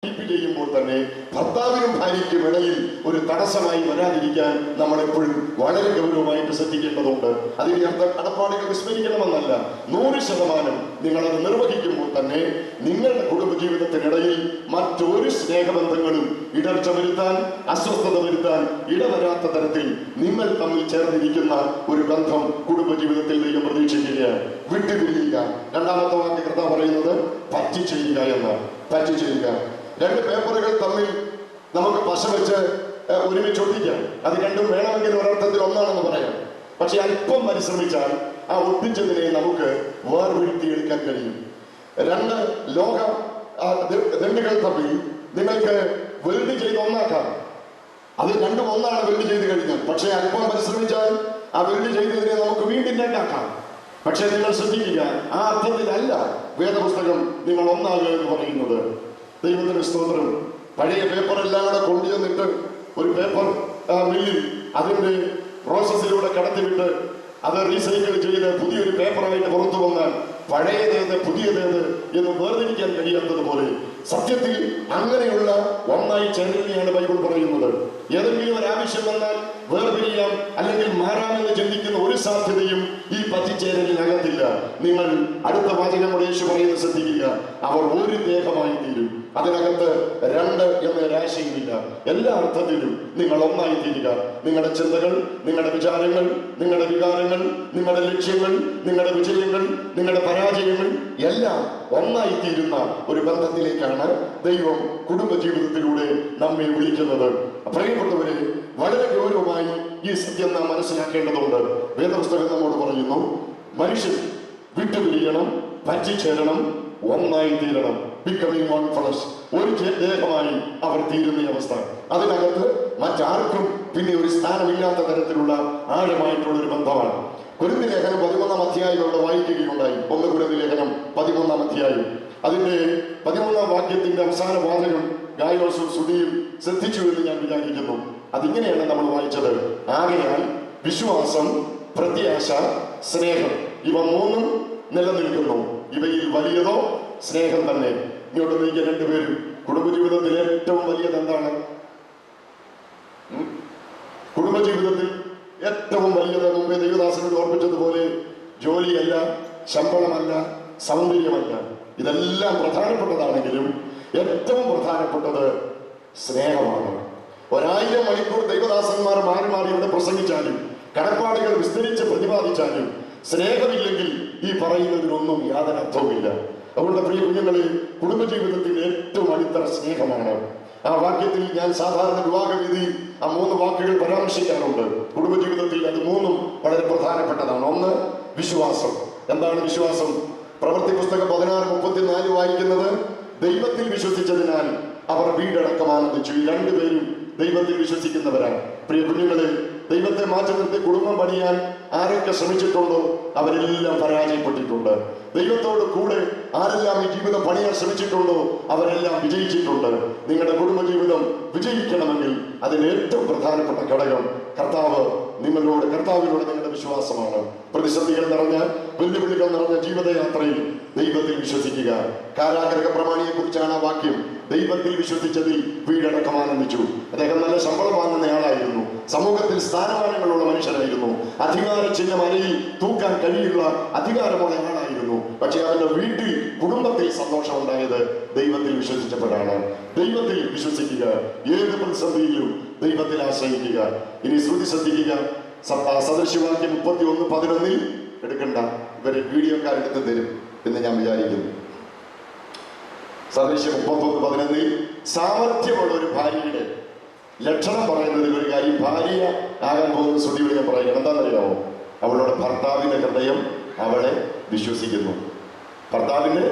ചെയ്യുമ്പോൾ തന്നെ ഭർത്താവിനും ഭാര്യയ്ക്കും ഇടയിൽ ഒരു തടസ്സമായി വരാതിരിക്കാൻ നമ്മൾ എപ്പോഴും വളരെ ഗൗരവമായിട്ട് ശ്രദ്ധിക്കേണ്ടതുണ്ട്. അതിന്റെ അർത്ഥം കടപ്പാടുകൾ വിസ്മരിക്കണമെന്നല്ല. 100% നിങ്ങളത് നിർവഹിക്കുമ്പോൾ തന്നെ നിങ്ങളുടെ കുടുംബജീവിതത്തിനിടയിൽ മറ്റൊരു സ്നേഹബന്ധങ്ങളും ഇടർച്ച വരുത്താൻ, അസ്വസ്ഥത വരുത്താൻ ഇടവരാത്ത തരത്തിൽ നിങ്ങൾ തമ്മിൽ ചേർന്നിരിക്കുന്ന ഒരു ബന്ധം കുടുംബജീവിതത്തിൽ ദൈവം പ്രതീക്ഷിക്കുകയാണ്. വിട്ടുപിരിയുക. രണ്ടാമത്തെ വാക്യം കർത്താവ് പറയുന്നത് പറ്റി ചെയ്യുക എന്നാണ്. പറ്റി ചെയ്യുക. 2 പേപ്പറുകൾ തമ്മിൽ നമുക്ക് പശ വെച്ച് ഒരുമിച്ച് ഒട്ടിക്കാം. അത് രണ്ടും വേണമെങ്കിൽ ഒരർത്ഥത്തിൽ ഒന്നാണെന്ന് പറയാം. പക്ഷെ അല്പം പരിശ്രമിച്ചാൽ ആ ഒട്ടിച്ചതിനെ നമുക്ക് വേർവിരുത്തിയെടുക്കാൻ കഴിയും. 2 ലോഹ ദണ്ടുകൾ തമ്മിൽ നിങ്ങൾക്ക് വെൽഡ് ചെയ്ത് ഒന്നാക്കാം. അത് രണ്ടും ഒന്നാണ് വെൽഡ് ചെയ്ത് കഴിഞ്ഞാൽ. പക്ഷെ അല്പം പരിശ്രമിച്ചാൽ ആ വെൽഡ് ചെയ്തതിനെ നമുക്ക് വീണ്ടും രണ്ടാക്കാം. പക്ഷെ നിങ്ങൾ ശ്രദ്ധിക്കുക, ആ അർത്ഥത്തിലല്ല വേദപുസ്തകം നിങ്ങൾ ഒന്നാകുക എന്ന് പറയുന്നത്. ദൈവത്തിന്റെ സ്തോത്രം. പഴയ പേപ്പറെല്ലാം കൂടെ കൊണ്ടുവന്നിട്ട് ഒരു പേപ്പർ മില്ലിൽ അതിന്റെ പ്രോസസ്സിലൂടെ കടത്തിവിട്ട് അത് റീസൈക്കിൾ ചെയ്ത് പുതിയൊരു പേപ്പറായിട്ട് പുറത്തു വന്നാൽ പഴയതേത് പുതിയതേത് എന്ന് വേർതിരിക്കാൻ കഴിയാത്തതുപോലെ സത്യത്തിൽ അങ്ങനെയുള്ള ഒന്നായി ചേരലിനെയാണ് ബൈബിൾ പറയുന്നത്. ഏതെങ്കിലും ഒരു ആവശ്യം വന്നാൽ വേർപിരിയാം അല്ലെങ്കിൽ മാറാമെന്ന് ചിന്തിക്കുന്ന ഒരു സാധ്യതയും ഈ പറ്റിച്ചേരലിനകത്തില്ല. നിങ്ങൾ അടുത്ത വാചകം കൂടെ യേശു പറയുന്നത് ശ്രദ്ധിക്കുക. അവർ ഒരു ദേഹമായി തീരും. അതിനകത്ത് 2 എന്ന രാശിയുമില്ല. എല്ലാ അർത്ഥത്തിലും നിങ്ങൾ ഒന്നായി തീരുക. നിങ്ങളുടെ ചിന്തകൾ, നിങ്ങളുടെ വിചാരങ്ങൾ, നിങ്ങളുടെ വികാരങ്ങൾ, നിങ്ങളുടെ ലക്ഷ്യങ്ങൾ, നിങ്ങളുടെ വിജയങ്ങൾ, നിങ്ങളുടെ പരാജയങ്ങൾ എല്ലാം ഒന്നായി തീരുന്ന ഒരു ബന്ധത്തിലേക്കാണ് ദൈവം കുടുംബജീവിതത്തിലൂടെ നമ്മെ വിളിക്കുന്നത്. പ്രിയപ്പെട്ടവരെ, വളരെ ഗൗരവമായി ഈ സത്യം നാം മനസ്സിലാക്കേണ്ടതുണ്ട്. വേദപുസ്തകം നമ്മോട് പറയുന്നു, മനുഷ്യൻ വിട്ടുപിരിയണം, പറ്റിച്ചേരണം, ഒന്നായി തീരണം. Becoming one flush. ഒരു ദേഹമായി അവർ തീരുന്ന അവസ്ഥ. അതിനകത്ത് മറ്റാർക്കും പിന്നെ ഒരു സ്ഥാനമില്ലാത്ത തരത്തിലുള്ള ആഴമായിട്ടുള്ള ഒരു ബന്ധമാണ്. കൊരിന്ത്യർ ലേഖനം 13-ാം അധ്യായം അവിടെ വായിക്കുകയുണ്ടായി. 1 കൊരിന്ത്യർ ലേഖനം 13-ാം അധ്യായം അതിന്റെ 13-ാം വാക്യത്തിന്റെ അവസാന വാചകം ഗായോസും സുധിയും ശ്രദ്ധിച്ചു എന്ന് ഞാൻ വിചാരിക്കുന്നു. അതിങ്ങനെയാണ് നമ്മൾ വായിച്ചത്. ആകയാൽ വിശ്വാസം, പ്രത്യാശ, സ്നേഹം ഇവ 3 നിലനിൽക്കുന്നു. ഇവയിൽ വലിയതോ സ്നേഹം തന്നെ. ഇങ്ങോട്ട് നീക്കുക 2 പേരും. കുടുംബജീവിതത്തിൽ ഏറ്റവും വലിയത് എന്താണ്? കുടുംബജീവിതത്തിൽ ഏറ്റവും വലിയത് മുമ്പേ ദൈവദാസനോട് ഓർപ്പിച്ചതുപോലെ ജോലിയല്ല, ശമ്പളമല്ല, സൗന്ദര്യമല്ല. ഇതെല്ലാം പ്രധാനപ്പെട്ടതാണെങ്കിലും ഏറ്റവും പ്രധാനപ്പെട്ടത് സ്നേഹമാണ്. 1000 മണിക്കൂർ ദൈവദാസന്മാർ മാറി മാറി ഇവിടെ പ്രസംഗിച്ചാലും കടപ്പാടുകൾ വിസ്തരിച്ച് പ്രതിപാദിച്ചാലും സ്നേഹമില്ലെങ്കിൽ ഈ പറയുന്നതിനൊന്നും യാതൊരു അർത്ഥവുമില്ല. അതുകൊണ്ട് പ്രിയ കുഞ്ഞുങ്ങളെ, കുടുംബജീവിതത്തിൽ ഏറ്റവും അടിത്തറ സ്നേഹമാണ്. ആ വാക്യത്തിൽ ഞാൻ സാധാരണ വിവാഹവിധി ആ 3 വാക്കുകൾ പരാമർശിക്കാറുണ്ട്. കുടുംബജീവിതത്തിൽ അത് 3 വളരെ പ്രധാനപ്പെട്ടതാണ്. 1 വിശ്വാസം. എന്താണ് വിശ്വാസം? പ്രവൃത്തി പുസ്തകം 16:34 വായിക്കുന്നത്, ദൈവത്തിൽ വിശ്വസിച്ചതിനാൽ അവർ വീടടക്കം ആനന്ദിച്ചു. ഈ 2 പേരും ദൈവത്തിൽ വിശ്വസിക്കുന്നവരാണ്. പ്രിയ കുഞ്ഞുങ്ങളെ, ദൈവത്തെ മാറ്റി നിർത്തി കുടുംബം പണിയാൻ ആരൊക്കെ ശ്രമിച്ചിട്ടുണ്ടോ അവരെല്ലാം പരാജയപ്പെട്ടിട്ടുണ്ട്. ദൈവത്തോട് കൂടെ ആരെല്ലാം ഈ ജീവിതം പണിയാൻ ശ്രമിച്ചിട്ടുണ്ടോ അവരെല്ലാം വിജയിച്ചിട്ടുണ്ട്. നിങ്ങളുടെ കുടുംബജീവിതം വിജയിക്കണമെങ്കിൽ അതിന് ഏറ്റവും പ്രധാനപ്പെട്ട ഘടകം കർത്താവിനോട് നിങ്ങളുടെ വിശ്വാസമാണ്. പ്രതിസന്ധികൾ നിറഞ്ഞ, വെല്ലുവിളികൾ നിറഞ്ഞ ജീവിതയാത്രയിൽ ദൈവത്തിൽ വിശ്വസിക്കുക. കാരാഗ്രഹ പ്രമാണിയെ കുറിച്ചാണ് ആ വാക്യം. ദൈവത്തിൽ വിശ്വസിച്ചതിൽ വീടടക്കം ആനന്ദിച്ചു. അദ്ദേഹം നല്ല ശമ്പളം വാങ്ങുന്നയാളായിരുന്നു. സമൂഹത്തിൽ സ്ഥാനമാനങ്ങളുള്ള മനുഷ്യനായിരുന്നു. അധികാര ചിഹ്നം അരയിൽ തൂക്കാൻ കഴിയുള്ള അധികാരമുള്ള ആളായിരുന്നു. പക്ഷെ അവന്റെ വീട്ടിൽ, കുടുംബത്തിൽ സന്തോഷം ഉണ്ടായത് ദൈവത്തിൽ വിശ്വസിച്ചപ്പോഴാണ്. ദൈവത്തിൽ വിശ്വസിക്കുക. ഏത് പ്രതിസന്ധിയിലും ദൈവത്തിൽ ആശ്രയിക്കുക. ഇനി ശ്രുതി ശ്രദ്ധിക്കുക. സദൃശ്യവാക്യം 31:11 എടുക്കണ്ട, ഇവര് വീഡിയോക്കാരെടുത്ത് തരും എന്ന് ഞാൻ വിചാരിക്കുന്നു. സദൃശ്യം 31:11 സാമർഥ്യമുള്ള ഒരു ഭാര്യയുടെ ലക്ഷണം പറയുന്നതിൽ ഒരു കാര്യം, ഭാര്യ ആകാൻ പോകുന്ന ശ്രുതിയോട് ഞാൻ പറയുകയാണ്. എന്താണെന്നറിയാമോ? അവളുടെ ഭർത്താവിന്റെ ഹൃദയം അവളെ വിശ്വസിക്കുന്നു. ഭർത്താവിന്റെ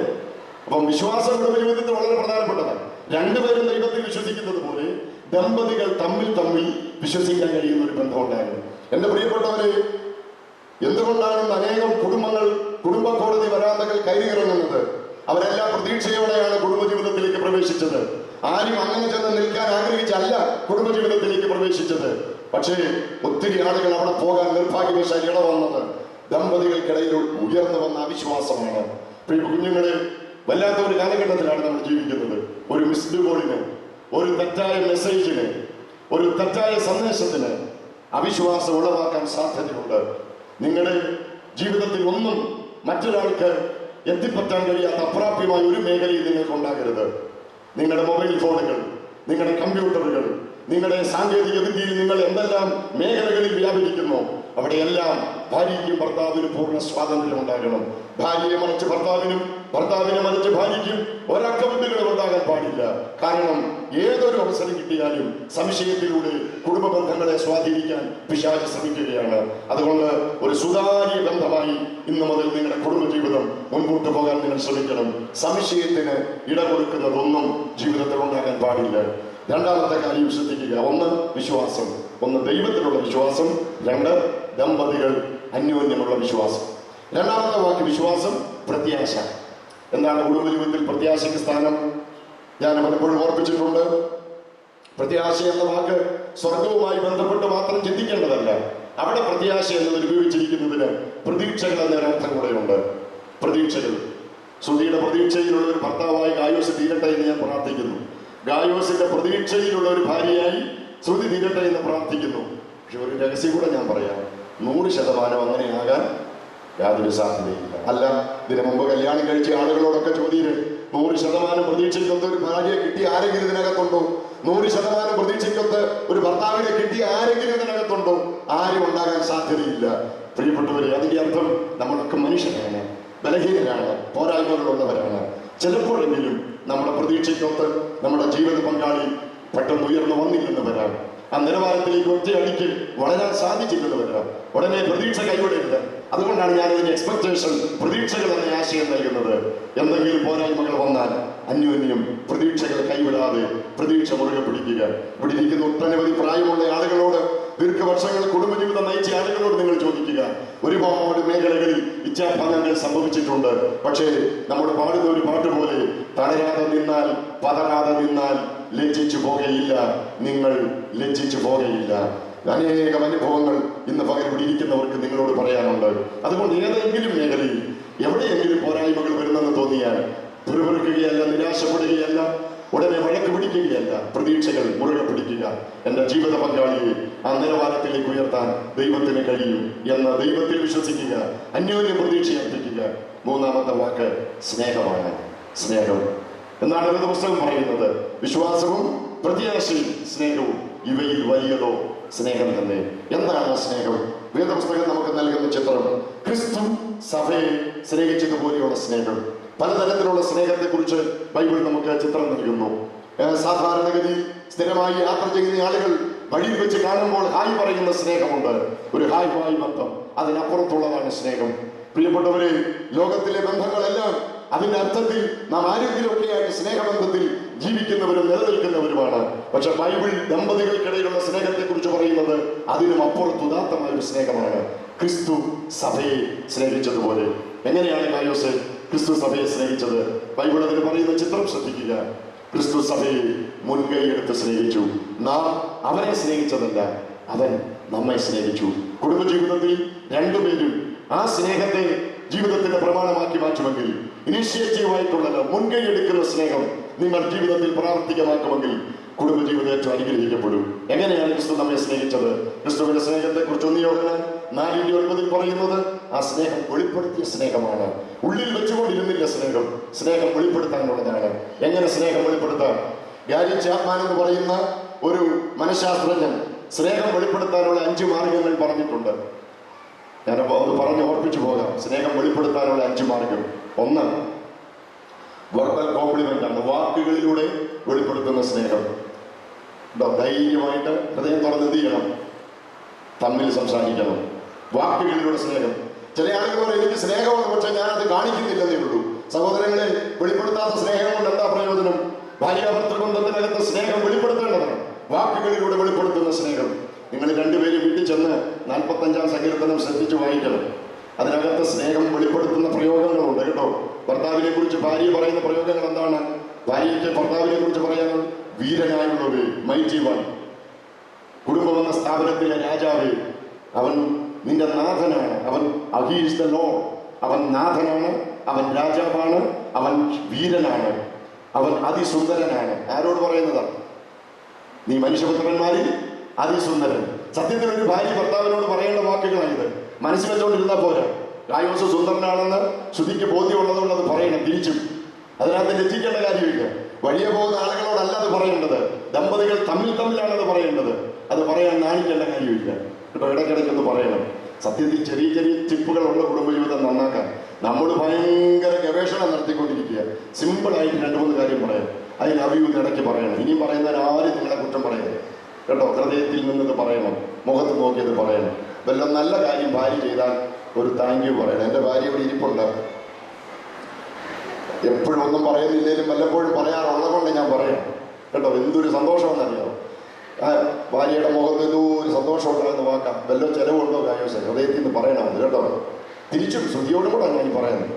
അപ്പം വിശ്വാസം കുടുംബജീവിതത്തിൽ വളരെ പ്രധാനപ്പെട്ടതാണ്. 2 പേരും ദൈവത്തിൽ വിശ്വസിക്കുന്നത് പോലെ ദമ്പതികൾ തമ്മിൽ വിശ്വസിക്കാൻ കഴിയുന്ന ഒരു ബന്ധം ഉണ്ടായിരുന്നു. എന്റെ പ്രിയപ്പെട്ടവരെ, എന്തുകൊണ്ടാണ് അനേകം കുടുംബങ്ങൾ കുടുംബ കോടതി വരാന്തകൾ കയറിയിറങ്ങുന്നത്? അവരെല്ലാം പ്രതീക്ഷയോടെയാണ് കുടുംബജീവിതത്തിലേക്ക് പ്രവേശിച്ചത്. ആരും അങ്ങനെ ചെന്ന് നിൽക്കാൻ ആഗ്രഹിച്ചല്ല കുടുംബജീവിതത്തിലേക്ക് പ്രവേശിച്ചത്. പക്ഷേ ഒത്തിരി ആളുകൾ അവിടെ പോകാൻ നിർഭാഗ്യവശാൽ ഇടവന്നത് ദമ്പതികൾക്കിടയിൽ ഉയർന്നു വന്ന അവിശ്വാസമാണ്. കുഞ്ഞുങ്ങളെ, വല്ലാത്ത ഒരു കാലഘട്ടത്തിലാണ് നമ്മൾ ജീവിക്കുന്നത്. ഒരു മിസ്ഡ് കോളിന്, ഒരു തെറ്റായ മെസ്സേജിന്, ഒരു തെറ്റായ സന്ദേശത്തിന് അവിശ്വാസം ഉളവാക്കാൻ സാധ്യതയുണ്ട്. നിങ്ങളുടെ ജീവിതത്തിൽ ഒന്നും മറ്റൊരാൾക്ക് എത്തിപ്പറ്റാൻ കഴിയാത്ത അപ്രാപ്യമായ ഒരു മേഖലയിൽ നിങ്ങൾക്ക് ഉണ്ടാകരുത്. നിങ്ങളുടെ മൊബൈൽ ഫോണുകൾ, നിങ്ങളുടെ കമ്പ്യൂട്ടറുകൾ, നിങ്ങളുടെ സാങ്കേതിക വിദ്യയിൽ നിങ്ങൾ എന്തെല്ലാം മേഖലകളിൽ വ്യാപരിക്കുന്നു, അവിടെയെല്ലാം ഭാര്യയ്ക്കും ഭർത്താവിനും പൂർണ്ണ സ്വാതന്ത്ര്യം ഉണ്ടാകണം. ഭാര്യയെ മറിച്ച് ഭർത്താവിനും, ഭർത്താവിനെ മറിച്ച് ഭാര്യയ്ക്കും ഒരക്കമുണ്ടുകളും ഉണ്ടാകാൻ പാടില്ല. കാരണം ഏതൊരു അവസരം കിട്ടിയാലും സംശയത്തിലൂടെ കുടുംബ ബന്ധങ്ങളെ സ്വാധീനിക്കാൻ പിശാച് ശ്രമിക്കുകയാണ്. അതുകൊണ്ട് ഒരു സുതാര്യ ബന്ധമായി ഇന്നു മുതൽ നിങ്ങളുടെ കുടുംബജീവിതം മുൻപോട്ട് പോകാൻ നിങ്ങൾ ശ്രമിക്കണം. സംശയത്തിന് ഇട കൊടുക്കുന്നതൊന്നും ജീവിതത്തിൽ ഉണ്ടാകാൻ പാടില്ല. രണ്ടാമത്തെ കാര്യം ശ്രദ്ധിക്കുക. ഒന്ന് വിശ്വാസം, ഒന്ന് ദൈവത്തിലുള്ള വിശ്വാസം, രണ്ട് ദമ്പതികൾ അന്യോന്യമുള്ള വിശ്വാസം. രണ്ടാമത്തെ വാക്ക് വിശ്വാസം, പ്രത്യാശ. എന്താണ് കുടുംബജീവിതത്തിൽ പ്രത്യാശയ്ക്ക് സ്ഥാനം? ഞാൻ പലപ്പോഴും ഓർപ്പിച്ചിട്ടുണ്ട്. പ്രത്യാശ എന്ന വാക്ക് സ്വർഗവുമായി ബന്ധപ്പെട്ട് മാത്രം ചിന്തിക്കേണ്ടതല്ല. അവിടെ പ്രത്യാശ എന്നതിൽ ഉപയോഗിച്ചിരിക്കുന്നതിന് പ്രതീക്ഷകൾ എന്നൊരർത്ഥം കൂടെയുണ്ട്. പ്രതീക്ഷകൾ. ശ്രുതിയുടെ പ്രതീക്ഷയിലുള്ള ഒരു ഭർത്താവായി ഗായോസ് തീരട്ടെ എന്ന് ഞാൻ പ്രാർത്ഥിക്കുന്നു. ഗായോസിന്റെ പ്രതീക്ഷയിലുള്ള ഒരു ഭാര്യയായി ശ്രുതി തീരട്ടെ എന്ന് പ്രാർത്ഥിക്കുന്നു. പക്ഷെ ഒരു രഹസ്യം കൂടെ ഞാൻ പറയാം. 100% അങ്ങനെയാകാൻ യാതൊരു സാധ്യതയില്ല. അല്ല, ഇതിനു മുമ്പ് കല്യാണം കഴിച്ച ആളുകളോടൊക്കെ ചോദ്യം, 100% പ്രതീക്ഷിക്കൊത്ത ഒരു ഭാര്യയെ കിട്ടിയ ആരെങ്കിലും ഇതിനകത്തുണ്ടോ? 100% പ്രതീക്ഷിക്കൊത്ത് ഒരു ഭർത്താവിനെ കിട്ടിയ ആരെങ്കിലും ഇതിനകത്തുണ്ടോ? ആരും ഉണ്ടാകാൻ സാധ്യതയില്ല. പ്രിയപ്പെട്ടവരെ, അതിന്റെ അർത്ഥം നമ്മളൊക്കെ മനുഷ്യരാണ്, ബലഹീനരാണ്, പോരായ്മകളുള്ളവരാണ്. ചിലപ്പോഴെങ്കിലും നമ്മുടെ പ്രതീക്ഷയ്ക്കൊത്ത് നമ്മുടെ ജീവിത പങ്കാളി പെട്ടെന്ന് ഉയർന്നു വന്നില്ലെന്ന് വരാം. ആ നിലവാരത്തിലേക്ക് ഒറ്റയടിക്ക് വളരാൻ സാധിച്ചില്ലെന്ന് വരാം. ഉടനെ പ്രതീക്ഷ കൈവിടരുത്. അതുകൊണ്ടാണ് ഞാൻ ഇതിന് എക്സ്പെക്ടേഷൻ, പ്രതീക്ഷകൾ എന്ന ആശയം നൽകുന്നത്. എന്തെങ്കിലും പോരായ്മകൾ വന്നാൽ അന്യോന്യം പ്രതീക്ഷകൾ കൈവിടാതെ പ്രതീക്ഷ മുറുകെ പിടിക്കുക. ഇവിടെ ഇരിക്കുന്ന ഒട്ടനവധി പ്രായമുള്ള ആളുകളോട്, ദീർഘവർഷങ്ങൾ കുടുംബജീവിതം നയിച്ച ആളുകളോട് നിങ്ങൾ ചോദിക്കുക. ഒരുപാട് മേഖലകളിൽ ഇച്ഛാഭംഗങ്ങൾ സംഭവിച്ചിട്ടുണ്ട്. പക്ഷേ നമ്മൾ പാടുന്ന ഒരു പാട്ട് പോലെ, തളരാതെ നിന്നാൽ, പതറാതെ നിന്നാൽ ലജ്ജിച്ചു പോകുകയില്ല, നിങ്ങൾ ലജ്ജിച്ചു പോകുകയില്ല. അനേകം അനുഭവങ്ങൾ ഇന്ന് പകരം ഇവിടെ ഇരിക്കുന്നവർക്ക് നിങ്ങളോട് പറയാനുണ്ട്. അതുകൊണ്ട് ഏതെങ്കിലും മേഖലയിൽ എവിടെയെങ്കിലും പോരായ്മകൾ വരുന്നെന്ന് തോന്നിയാൽ പിറുപിറുക്കുകയല്ല, നിരാശപ്പെടുകയല്ല, ഉടനെ വഴക്ക് പിടിക്കുകയല്ല, പ്രതീക്ഷകൾ മുറുകെ പിടിക്കുക. എൻ്റെ ജീവിത പങ്കാളിയെ ആ നിലവാരത്തിലേക്ക് ഉയർത്താൻ ദൈവത്തിന് കഴിയും എന്ന് ദൈവത്തിൽ വിശ്വസിക്കുക. അന്യോന്യം പ്രതീക്ഷ അർപ്പിക്കുക. മൂന്നാമത്തെ വാക്ക് സ്നേഹമാണ്. സ്നേഹം എന്നാണ് വേദപുസ്തകം പറയുന്നത്. വിശ്വാസവും പ്രത്യാശയും സ്നേഹവും, ഇവയിൽ വലിയതോ സ്നേഹം തന്നെ. എന്താണ് സ്നേഹം? വേദപുസ്തകം നമുക്ക് നൽകുന്ന ചിത്രം ക്രിസ്തു സഭയെ സ്നേഹിച്ചതുപോലെയുള്ള സ്നേഹം. പലതരത്തിലുള്ള സ്നേഹത്തെ കുറിച്ച് ബൈബിൾ നമുക്ക് ചിത്രം നൽകുന്നു. സാധാരണഗതിയിൽ സ്ഥിരമായി യാത്ര ചെയ്യുന്ന ആളുകൾ വഴിയിൽ വെച്ച് കാണുമ്പോൾ ഹായ് പറയുന്ന സ്നേഹമുണ്ട്. ഒരു ഹായ് ഹായ് ബന്ധം, അതിനപ്പുറത്തുള്ളതാണ് സ്നേഹം. പ്രിയപ്പെട്ടവരെ, ലോകത്തിലെ ബന്ധങ്ങളെല്ലാം അതിന്റെ അർത്ഥത്തിൽ നാം ആരെങ്കിലുമൊക്കെയായിട്ട് സ്നേഹബന്ധത്തിൽ ജീവിക്കുന്നവരും നിലനിൽക്കുന്നവരുമാണ്. പക്ഷെ ബൈബിൾ ദമ്പതികൾക്കിടയിലുള്ള സ്നേഹത്തെ കുറിച്ച് പറയുന്നത് അതിനും അപ്പുറത്തുദാത്തമായ ഒരു സ്നേഹമാണ്. ക്രിസ്തു സഭയെ സ്നേഹിച്ചതുപോലെ. എങ്ങനെയാണ് ഗായോസ് ക്രിസ്തു സഭയെ സ്നേഹിച്ചത്? ബൈബിൾ അതിന് പറയുന്ന ചിത്രം ശ്രദ്ധിക്കുക. ക്രിസ്തു സഭയെ മുൻകൈ എടുത്ത് സ്നേഹിച്ചു. നാം അവനെ സ്നേഹിച്ചതല്ല, അവൻ നമ്മെ സ്നേഹിച്ചു. കുടുംബജീവിതത്തിൽ രണ്ടുപേരും ആ സ്നേഹത്തെ ജീവിതത്തിന്റെ പ്രമാണമാക്കി മാറ്റുമെങ്കിൽ, ഇനിഷ്യേറ്റീവായിട്ടുള്ളത് മുൻകൈ എടുക്കുന്ന സ്നേഹം നിങ്ങൾ ജീവിതത്തിൽ പ്രാവർത്തികമാക്കുമെങ്കിൽ കുടുംബജീവിതം ഏറ്റവും അനുഗ്രഹിക്കപ്പെടും. എങ്ങനെയാണ് ക്രിസ്തു നമ്മെ സ്നേഹിച്ചത്? ക്രിസ്തുവിന്റെ സ്നേഹത്തെ കുറിച്ച് 1 യോഹന്നാൻ 4:9 പറയുന്നത് ആ സ്നേഹം വെളിപ്പെടുത്തിയ സ്നേഹമാണ്. ഉള്ളിൽ വെച്ചുകൊണ്ടിരുന്നില്ല സ്നേഹം, സ്നേഹം വെളിപ്പെടുത്താനുള്ളതാണ്. എങ്ങനെ സ്നേഹം വെളിപ്പെടുത്താം? ഗാരി ചാപ്മാൻ എന്ന് പറയുന്ന ഒരു മനഃശാസ്ത്രജ്ഞൻ സ്നേഹം വെളിപ്പെടുത്താനുള്ള 5 മാർഗങ്ങൾ പറഞ്ഞിട്ടുണ്ട്. ഞാനപ്പോൾ അത് പറഞ്ഞ് ഓർപ്പിച്ചു പോകാം. സ്നേഹം വെളിപ്പെടുത്താനുള്ള 5 മാർഗം. 1, വെർബൽ കോംപ്ലിമെന്റ് ആണ്. വാക്കുകളിലൂടെ വെളിപ്പെടുത്തുന്ന സ്നേഹം. ധൈര്യമായിട്ട് ഹൃദയം തുറന്ന് എന്ത് ചെയ്യണം? തമ്മിൽ സംസാരിക്കണം. വാക്കുകളിലൂടെ സ്നേഹം. ചില ആളുകൾ പറയും എനിക്ക് സ്നേഹമാണ്, പക്ഷെ ഞാനത് കാണിക്കുന്നില്ലെന്നേ ഉള്ളൂ. സഹോദരങ്ങളെ, വെളിപ്പെടുത്താത്ത സ്നേഹം കൊണ്ട് എന്താ പ്രയോജനം? ഭാര്യാഭർത്തൃബന്ധത്തിനകത്ത് സ്നേഹം വെളിപ്പെടുത്തേണ്ടതാണ്. വാക്കുകളിലൂടെ വെളിപ്പെടുത്തുന്ന സ്നേഹം. നിങ്ങൾ രണ്ടുപേരും വീട്ടിൽ ചെന്ന് 45-ാം സങ്കീർത്തനം ശ്രദ്ധിച്ച് വായിക്കണം. അതിനകത്ത് സ്നേഹം വെളിപ്പെടുത്തുന്ന പ്രയോഗങ്ങളുണ്ട് കേട്ടോ. ഭർത്താവിനെ കുറിച്ച് ഭാര്യ പറയുന്ന പ്രയോഗങ്ങൾ എന്താണ്? ഭാര്യയ്ക്ക് ഭർത്താവിനെ കുറിച്ച് പറയാൻ വീരനായുള്ളവേ, മൈറ്റി വൺ. കുടുംബം എന്ന സ്ഥാപനത്തിലെ രാജാവേ, അവൻ നിന്റെ നാഥനാണ്. അവൻ ഹി ഈസ് ദ ലോർഡ്. അവൻ നാഥനാണ്, അവൻ രാജാവാണ്, അവൻ വീരനാണ്. അവൻ അതിസുന്ദരനാണ്. ആരോട് പറയുന്നതാണ്? നീ മനുഷ്യപുത്രന്മാരിൽ അതിസുന്ദരൻ. സത്യത്തിൽ ഒരു ഭാര്യ ഭർത്താവിനോട് പറയേണ്ട വാക്കുകളാണിത്. മനസ്സിൽ വെച്ചോണ്ടിരുന്നാൽ പോരാ. ഗായോസ് സുന്ദരനാണെന്ന് ശ്രുതിക്ക് ബോധ്യമുള്ളതുകൊണ്ട് അത് പറയണം. തിരിച്ചും അതിനകത്ത് ലജ്ജിക്കേണ്ട കാര്യമില്ല. വഴിയെ പോകുന്ന ആളുകളോടല്ല അത് പറയേണ്ടത്. ദമ്പതികൾ തമ്മിലാണത് പറയേണ്ടത്. അത് പറയാൻ നാണിക്കേണ്ട കാര്യമില്ല കേട്ടോ. ഇടയ്ക്കിടയ്ക്കൊന്ന് പറയണം. സത്യത്തിൽ ചെറിയ ചെറിയ ടിപ്പുകളുള്ള കുടുംബജീവിതം നന്നാക്കാൻ നമ്മൾ ഭയങ്കര ഗവേഷണം നടത്തിക്കൊണ്ടിരിക്കുക. സിമ്പിളായിട്ട് 2-3 കാര്യം പറയാം. ഐ ലവ് യു ഇടയ്ക്ക് പറയണം. ഇനിയും പറയുന്നവർ ആരും നിങ്ങളെ കുറ്റം പറയരുത് കേട്ടോ. ഹൃദയത്തിൽ നിന്നത് പറയണം, മുഖത്ത് നോക്കിയത് പറയണം. വല്ല നല്ല കാര്യം ഭാര്യ ചെയ്താൽ ഒരു താങ്ക് യു പറയണം. എൻ്റെ ഭാര്യ ഇവിടെ ഇരിപ്പുണ്ട്. എപ്പോഴും ഒന്നും പറയുന്നില്ലെങ്കിലും വല്ലപ്പോഴും പറയാറുള്ളത് കൊണ്ട് ഞാൻ പറയാം കേട്ടോ. എന്തൊരു സന്തോഷമെന്നറിയാം. ഭാര്യയുടെ മുഖത്ത് എന്തോ ഒരു സന്തോഷം ഉണ്ടാകുന്ന വാക്കാം. വല്ല ചിലവുണ്ടോ കാര്യമോ ഹൃദയത്തിൽ നിന്ന് പറയണമെന്ന് കേട്ടോ. തിരിച്ചും ശ്രുതിയോടും കൂടെ ഞാൻ പറയുന്നത്.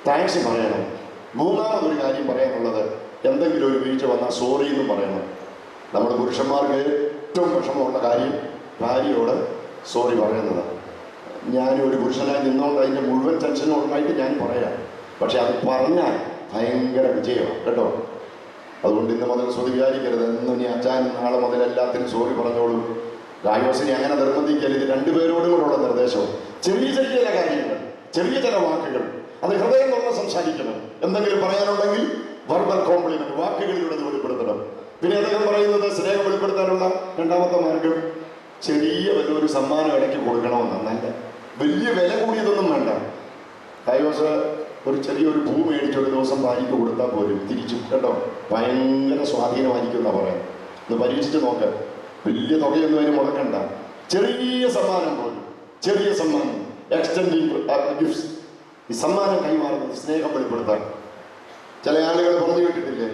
താങ്ക്സ് പറയണം. മൂന്നാമതൊരു കാര്യം പറയാനുള്ളത്, എന്തെങ്കിലും ഒരു വീഴ്ച വന്നാൽ സോറി എന്നും പറയണം. നമ്മുടെ പുരുഷന്മാർക്ക് ഏറ്റവും വിഷമമുള്ള കാര്യം ഭാര്യയോട് സോറി പറയുന്നതാണ്. ഞാനും ഒരു പുരുഷനായി നിന്നുകൊണ്ട് അതിൻ്റെ മുഴുവൻ ടെൻഷനും ഉണ്ടായിട്ട് ഞാൻ പറയാം. പക്ഷെ അത് പറഞ്ഞാൽ ഭയങ്കര വിജയമാണ് കേട്ടോ. അതുകൊണ്ട് ഇന്ന് മുതൽ ശ്രുതി വിചാരിക്കരുത് എന്നും നീ അച്ഛൻ നാളെ മുതൽ എല്ലാത്തിനും സോറി പറഞ്ഞോളൂ. ഗായോസിനെ അങ്ങനെ നിർബന്ധിക്കൽ. ഇത് രണ്ടുപേരോടും കൂടെയുള്ള നിർദ്ദേശവും. ചെറിയ ചില കാര്യങ്ങൾ, ചെറിയ ചില വാക്കുകൾ, അത് ഹൃദയം തുറന്ന് സംസാരിക്കണം. എന്തെങ്കിലും പറയാനുണ്ടെങ്കിൽ വെർബൽ കോംപ്ലിമെന്റ്, വാക്കുകളിലൂടെ അത് വെളിപ്പെടുത്തണം. പിന്നെ അദ്ദേഹം പറയുന്നത് സ്നേഹം വെളിപ്പെടുത്താനുള്ള രണ്ടാമത്തെ മാർഗം ചെറിയ വല്ലൊരു സമ്മാനം ഇടയ്ക്ക് കൊടുക്കണമെന്നാണ്. നല്ല വലിയ വില കൂടിയതൊന്നും വേണ്ട. ഗായോസ് ഒരു ചെറിയൊരു പൂ മേടിച്ചൊരു ദിവസം ഭാര്യയ്ക്ക് കൊടുത്താൽ പോലും തിരിച്ചു കേട്ടോ ഭയങ്കര സ്വാധീനമായിരിക്കും എന്നാ പറയാം. ഒന്ന് പരീക്ഷിച്ച് നോക്ക്. വലിയ തുകയൊന്നും അതിന് മുടക്കണ്ട. ചെറിയ സമ്മാനം പോലും, ചെറിയ സമ്മാനം, എക്സ്റ്റെൻഡിങ് ഗിഫ്റ്റ്സ്. ഈ സമ്മാനം കൈമാറുന്നത് സ്നേഹം വെളിപ്പെടുത്താൻ. ചില ആളുകൾ പറഞ്ഞു കേട്ടിട്ടില്ലേ,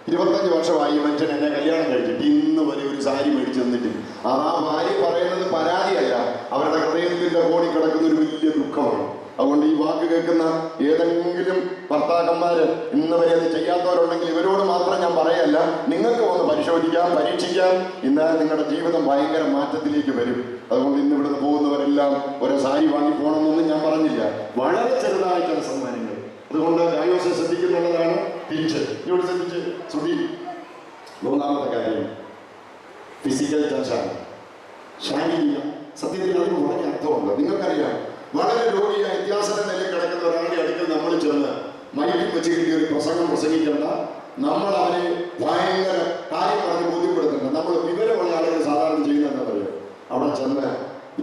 25 വർഷമായി മനുഷ്യൻ എന്നെ കല്യാണം കഴിച്ചിട്ട് ഇന്ന് വരെ ഒരു സാരി മേടിച്ചു തന്നിട്ട്. ആ ഭാര്യ പറയുന്നത് പരാതിയല്ല, അവരുടെ ഹൃദയത്തിന്റെ കോടി കിടക്കുന്ന ഒരു വലിയ ദുഃഖമാണ്. അതുകൊണ്ട് ഈ വാക്ക് കേൾക്കുന്ന ഏതെങ്കിലും ഭർത്താക്കന്മാര് ഇന്ന് വരെ അത് ചെയ്യാത്തവരുണ്ടെങ്കിൽ ഇവരോട് മാത്രം ഞാൻ പറയല്ല, നിങ്ങൾക്ക് ഒന്ന് പരിശോധിക്കാം, പരീക്ഷിക്കാം. ഇന്ന് നിങ്ങളുടെ ജീവിതം ഭയങ്കര മാറ്റത്തിലേക്ക് വരും. അതുകൊണ്ട് ഇന്ന് ഇവിടുന്ന് പോകുന്നവരെല്ലാം ഒരു സാരി വാങ്ങി പോകണമെന്നൊന്നും ഞാൻ പറഞ്ഞില്ല. വളരെ ചെറുതായ ചില സമ്മാനങ്ങൾ. അതുകൊണ്ട് ഗായോസ് ശ്രദ്ധിക്കുന്നുള്ളതാണ്. തിരിച്ച് ഇവിടെ ശ്രദ്ധിച്ച് ശ്രുതി. മൂന്നാമത്തെ കാര്യം ഫിസിക്കൽ ടച്ചാണ്, ശാരീരിക. സത്യത്തിൽ അതിന് വളരെ അർത്ഥമുണ്ട്. നിങ്ങൾക്കറിയാം, വളരെ രോഗിയായ വ്യത്യാസന നിലയിൽ കിടക്കുന്ന ഒരാളുടെ അടുക്കൽ നമ്മൾ ചെന്ന് മൈക്കിൽ വെച്ച് കിട്ടിയ ഒരു പ്രസംഗം പ്രസംഗിക്കേണ്ട. നമ്മൾ അവനെ ഭയങ്കര കാര്യം പറഞ്ഞ് ബോധ്യപ്പെടുത്തണ്ട. നമ്മൾ വിവരമുള്ള ആളുകൾ സാധാരണ ചെയ്യുന്നതെന്നറിയാം. അവിടെ ചെന്ന്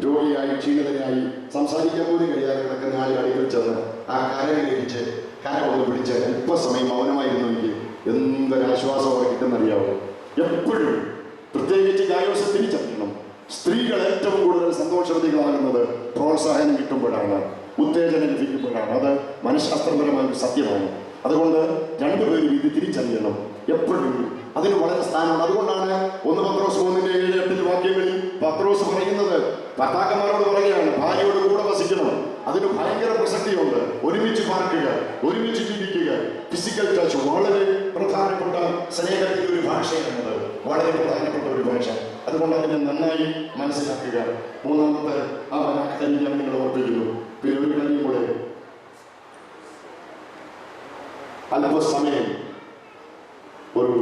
രോഗിയായി ക്ഷീണിതനായി സംസാരിക്കാൻ പോലും കഴിയാതെ കിടക്കുന്ന ആളുടെ അടുക്കൽ ചെന്ന് ആ കരയിലേക്ക് കരമൊന്ന് പിടിച്ച് അല്പസമയം മൗനമായിരുന്നെങ്കിൽ എന്തൊരാശ്വാസം അവിടെ കിട്ടുന്നറിയാവോ. എപ്പോഴും പ്രത്യേകിച്ച് ഗായോസ് തിരിച്ചറിയണം, സ്ത്രീകൾ ഏറ്റവും കൂടുതൽ സന്തോഷവതികളാകുന്നത് പ്രോത്സാഹനം കിട്ടുമ്പോഴാണ്, ഉത്തേജനം ലഭിക്കുമ്പോഴാണ്. അത് മനഃശാസ്ത്രപരമായ ഒരു സത്യമാണ്. അതുകൊണ്ട് രണ്ടുപേരും ഇത് തിരിച്ചറിയണം. എപ്പോഴും അതിന് വളരെ സ്ഥാനമാണ്. അതുകൊണ്ടാണ് 1 പത്രോസ് 3:7-8 വാക്യങ്ങളിൽ പത്രോസ് പറയുന്നത്, ഭർത്താക്കന്മാരോട് പറയുകയാണ്, ഭാര്യയോട് കൂടെ വസിക്കണം. അതിന് ഭയങ്കര പ്രസക്തിയുണ്ട്. ഒരുമിച്ച് പാർക്കുക, ഒരുമിച്ച് ജീവിക്കുക. ഫിസിക്കൽ ടച്ച് വളരെ പ്രധാനപ്പെട്ട സ്നേഹത്തിന്റെ ഒരു ഭാഷയാണത്. വളരെ പ്രധാനപ്പെട്ട ഒരു ഭാഷ. അതുകൊണ്ട് അതിനെ നന്നായി മനസ്സിലാക്കുക. മൂന്നാമത്തെ ആ കാര്യം ഞാൻ നിങ്ങൾ ഓർപ്പിക്കുന്നു. പിന്നെ ഒരു കാര്യം കൂടെ, അല്പസമയം ഒരു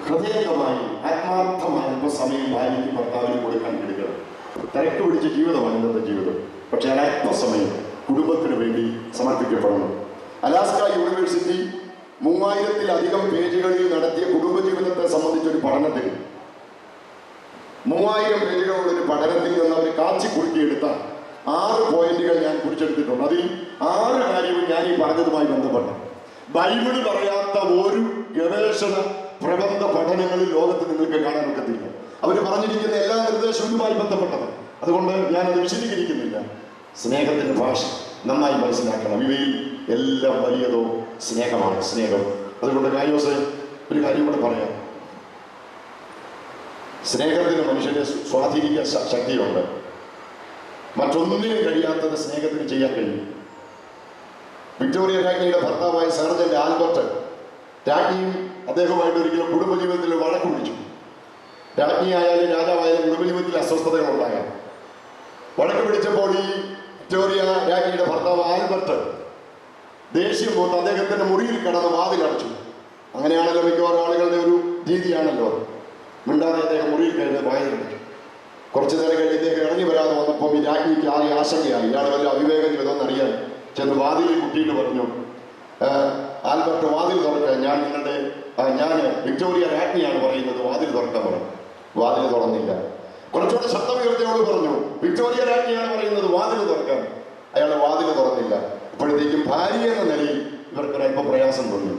ഹൃദയംഗമായി ആത്മാർത്ഥമായ അല്പസമയം ഭാര്യയ്ക്ക് ഭർത്താവിന് കൊടുക്കാൻ എടുക്കണം. തിരക്ക് പിടിച്ച ജീവിതമാണ് ഇന്നത്തെ ജീവിതം. പക്ഷെ അല്പസമയം കുടുംബത്തിന് വേണ്ടി സമർപ്പിക്കപ്പെടണം. അലാസ്ക യൂണിവേഴ്സിറ്റി 3000-ലധികം പേജുകളിൽ നടത്തിയ കുടുംബജീവിതത്തെ സംബന്ധിച്ചൊരു പഠനത്തിൽ 3000 പേജുകളുള്ളൊരു പഠനത്തിൽ നിന്ന് അവർ കാച്ചി കുറുക്കിയെടുത്ത 6 പോയിന്റുകൾ ഞാൻ കുറിച്ചെടുത്തിട്ടുണ്ട്. അതിൽ 6 കാര്യവും ഞാൻ ഈ പറഞ്ഞതുമായി ബന്ധപ്പെട്ട ബൈബിള് പറയാത്ത ഒരു ഗവേഷണ പ്രബന്ധ പഠനങ്ങളിൽ ലോകത്ത് നിങ്ങൾക്ക് കാണാൻ ഒക്കത്തില്ല. അവർ പറഞ്ഞിരിക്കുന്ന എല്ലാ നിർദ്ദേശവും ഇതുമായി ബന്ധപ്പെട്ടത്. അതുകൊണ്ട് ഞാനത് വിശദീകരിക്കുന്നില്ല. സ്നേഹത്തിന്റെ ഭാഷ നന്നായി മനസ്സിലാക്കണം. ഇവയിൽ എല്ലാം വലിയതോ സ്നേഹമാണ്, സ്നേഹം. അതുകൊണ്ട് ഗായോസ് ഒരു കാര്യം കൂടെ പറയാം. സ്നേഹത്തിന് മനുഷ്യനെ സ്വാധീനിക്കാൻ ശക്തിയുണ്ട്. മറ്റൊന്നിനും കഴിയാത്തത് സ്നേഹത്തിന് ചെയ്യാൻ കഴിയും. വിക്ടോറിയ രാജ്ഞിയുടെ ഭർത്താവായ സർജന്റ് ആൽബർട്ട്, രാജ്ഞിയും അദ്ദേഹമായിട്ട് ഒരിക്കലും കുടുംബജീവിതത്തിൽ വഴക്ക് പിടിച്ചു. രാജ്ഞിയായാലും രാജാവായാലും കുടുംബജീവിതത്തിൽ അസ്വസ്ഥതകൾ ഉണ്ടാകാം. വഴക്ക് പിടിച്ചപ്പോൾ ഈ വിക്ടോറിയ രാജ്ഞിയുടെ ഭർത്താവ് ആൽബർട്ട് ദേഷ്യം പോത്ത് അദ്ദേഹത്തിന്റെ മുറിയിൽ കിടന്ന് വാതിലടച്ചു. അങ്ങനെയാണല്ലോ മിക്കവാറും ആളുകളുടെ ഒരു രീതിയാണല്ലോ. മിണ്ടാതെ അദ്ദേഹം മുറിയിൽ കഴിഞ്ഞ് വാതിലടച്ചു. കുറച്ചു നേരം കഴിഞ്ഞ് ഇദ്ദേഹം ഇറങ്ങി വരാതെ വന്നപ്പോൾ ഈ രാജ്ഞിക്ക് ആകെ ആശങ്കയായി. ഇയാൾ വല്ല അവിവേകം ചെയ്തോന്നറിയാൻ ചെന്ന് വാതിലിൽ കുട്ടിയിട്ട് പറഞ്ഞു, ആൽബർട്ട് വാതിൽ തുറക്കുക, ഞാൻ വിക്ടോറിയ രാജ്ഞിയാണ് പറയുന്നത്, വാതിൽ തുറക്കാൻ പറഞ്ഞു. വാതിൽ തുറന്നില്ല. കുറച്ചുകൂടെ ശബ്ദമുയർത്തിയോട് പറഞ്ഞു, വിക്ടോറിയ രാജ്ഞിയാണ് പറയുന്നത്, വാതിൽ തുറക്കാൻ. അയാൾ വാതിൽ തുറന്നില്ല. അപ്പോഴത്തേക്കും ഭാര്യ എന്ന നിലയിൽ ഇവർക്കൊരല്പം പ്രയാസം തോന്നി.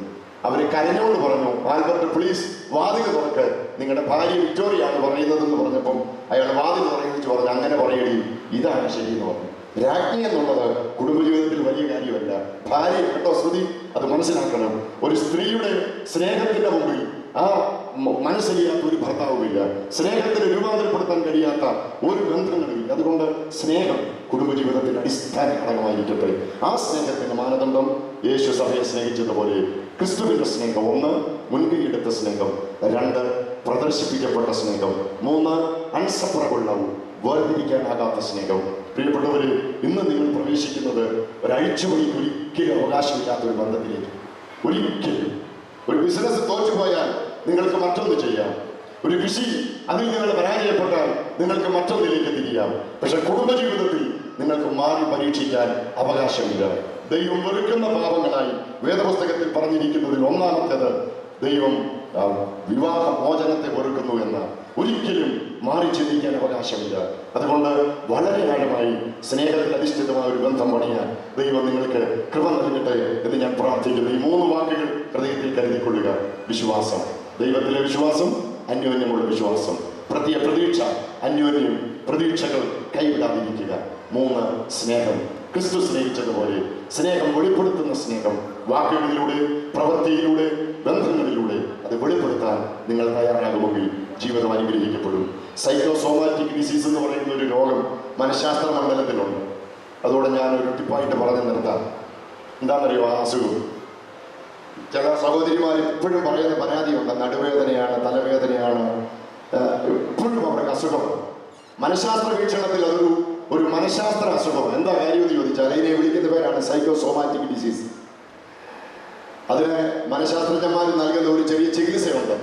അവര് കരഞ്ഞോട് പറഞ്ഞു, ആൽബർട്ട് പ്ലീസ് വാതിൽ തുറക്ക്, നിങ്ങളുടെ ഭാര്യ വിക്ടോറിയാണ് പറയുന്നതെന്ന് പറഞ്ഞപ്പം അയാൾ വാതിൽ തുറങ്ങിച്ച് പറഞ്ഞു, അങ്ങനെ പറയടി, ഇതാണ് ശരി എന്ന് പറഞ്ഞു. രാജ്ഞി എന്നുള്ളത് കുടുംബജീവിതത്തിൽ വലിയ കാര്യമല്ല. ഭാര്യ കേട്ടോ ശ്രുതി, അത് മനസ്സിലാക്കണം. ഒരു സ്ത്രീയുടെ സ്നേഹത്തിന്റെ മുമ്പിൽ ആ മനസ്സറിയാത്ത ഒരു ഭർത്താവുമില്ല. സ്നേഹത്തിന് രൂപാന്തരപ്പെടുത്താൻ കഴിയാത്ത ഒരു ബന്ധങ്ങളുമില്ല. അതുകൊണ്ട് സ്നേഹം കുടുംബജീവിതത്തിന്റെ അടിസ്ഥാന ഘടകമായിരിക്കട്ടെ. ആ സ്നേഹത്തിന്റെ മാനദണ്ഡം യേശു സഭയെ സ്നേഹിച്ചതുപോലെ ക്രിസ്തുവിന്റെ സ്നേഹം: 1, മുൻകൈയെടുത്ത സ്നേഹം; 2, പ്രദർശിപ്പിക്കപ്പെട്ട സ്നേഹം; 3, അൺസപ്പറബിൾ ലവ്, വേർതിരിക്കാനാകാത്ത സ്നേഹം. പ്രിയപ്പെട്ടവര്, ഇന്ന് നിങ്ങൾ പ്രവേശിക്കുന്നത് ഒരഴിച്ചുപണിക്ക് ഒരിക്കലും അവകാശമില്ലാത്ത ഒരു ബന്ധത്തിലേക്ക്. ഒരിക്കലും. ഒരു ബിസിനസ് തോറ്റുപോയാൽ നിങ്ങൾക്ക് മറ്റൊന്ന് ചെയ്യാം. ഒരു കൃഷി അതിൽ നിങ്ങൾ പരാജയപ്പെട്ടാൽ നിങ്ങൾക്ക് മറ്റൊന്നിലേക്ക് തിരിയാം. പക്ഷെ കുടുംബജീവിതത്തിൽ നിങ്ങൾക്ക് മാറി പരീക്ഷിക്കാൻ അവകാശമില്ല. ദൈവം വെറുക്കുന്ന പാപങ്ങളായി വേദപുസ്തകത്തിൽ പറഞ്ഞിരിക്കുന്നതിൽ ഒന്നാമത്തേത് ദൈവം വിവാഹ മോചനത്തെ വെറുക്കുന്നു എന്ന്. ഒരിക്കലും മാറി ചിന്തിക്കാൻ അവകാശമില്ല. അതുകൊണ്ട് വളരെ ആഴമായി സ്നേഹത്തിൽ അധിഷ്ഠിതമായ ഒരു ബന്ധം പണിയാൻ ദൈവം നിങ്ങൾക്ക് കൃപ നൽകട്ടെ എന്ന് ഞാൻ പ്രാർത്ഥിക്കുന്നു. ഈ 3 വാക്കുകൾ ഹൃദയത്തിൽ കരുതിക്കൊള്ളുക: വിശ്വാസം, ദൈവത്തിലെ വിശ്വാസം, അന്യോന്യമുള്ള വിശ്വാസം, പ്രതീക്ഷ, അന്യോന്യം പ്രതീക്ഷകൾ കൈവിടാതിരിക്കുക. 3, സ്നേഹം. ക്രിസ്തു സ്നേഹിച്ചതുപോലെ സ്നേഹം വെളിപ്പെടുത്തുന്ന സ്നേഹം വാക്കുകളിലൂടെ, പ്രവൃത്തിയിലൂടെ, ബന്ധങ്ങളിലൂടെ അത് വെളിപ്പെടുത്താൻ നിങ്ങൾ തയ്യാറാകുമെങ്കിൽ ജീവിതം അനുഗ്രഹിക്കപ്പെടും. സൈക്കോസോമാറ്റിക് ഡിസീസ് എന്ന് പറയുന്ന ഒരു രോഗം മനഃശാസ്ത്ര മണ്ഡലത്തിലുണ്ട്. അതോടെ ഞാൻ ഒരു ടിപ്പായിട്ട് പറഞ്ഞു നിർത്താം. എന്താണെന്നറിയോ ആ അസുഖം? ചില സഹോദരിമാർ എപ്പോഴും പറയുന്ന പരാതിയുണ്ട്, നടുവേദനയാണ്, തലവേദനയാണ്, എപ്പോഴും അവർക്ക് അസുഖം. മനഃശാസ്ത്ര വീക്ഷണത്തിൽ ഒരു മനഃശാസ്ത്ര അസുഖം. എന്താ കാര്യം എന്ന് ചോദിച്ചാൽ അതിനെ വിളിക്കുന്ന പേരാണ് സൈക്കോസോമാറ്റിക് ഡിസീസ്. അതിന് മനഃശാസ്ത്രജ്ഞന്മാർ നൽകുന്ന ഒരു ചെറിയ ചികിത്സയുണ്ട്.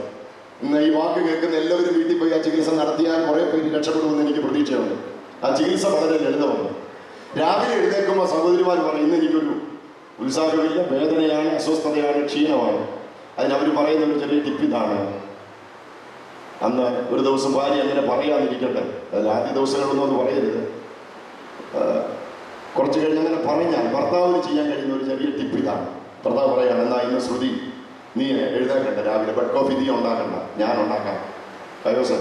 ഇന്ന് ഈ വാക്ക് കേൾക്കുന്ന എല്ലാവരും വീട്ടിൽ പോയി ആ ചികിത്സ നടത്തിയാൽ കുറെ പേര് രക്ഷപ്പെടുമെന്ന് എനിക്ക് പ്രതീക്ഷയുണ്ട്. ആ ചികിത്സ വളരെ ലളിതമാണ്. രാവിലെ എഴുന്നേൽക്കുമ്പോൾ സഹോദരിമാർ പറയും, ഇന്ന് എനിക്കൊരു ഉത്സാഹമില്ല, വേദനയാണ്, അസ്വസ്ഥതയാണ്, ക്ഷീണമാണ്. അതിനവർ പറയുന്ന ഒരു ചെറിയ ടിപ്പിതാണ്. അന്ന് ഒരു ദിവസം ഭാര്യ അങ്ങനെ പറയാതിരിക്കട്ടെ, അതിൽ ആദ്യ ദിവസങ്ങളൊന്നും അത് പറയരുത്. കുറച്ച് കഴിഞ്ഞ് അങ്ങനെ പറഞ്ഞാൽ ഭർത്താവിന് ചെയ്യാൻ കഴിയുന്ന ഒരു ചെറിയ ടിപ്പ് ഇതാണ്. ഭർത്താവ് പറയാണ്, എന്നാ ഇന്ന് ശ്രുതി നീ എഴുതാക്കണ്ട, രാവിലെ ബെഡ് കോഫി നീ ഉണ്ടാക്കണ്ട, ഞാൻ ഉണ്ടാക്കാം. കായോസ്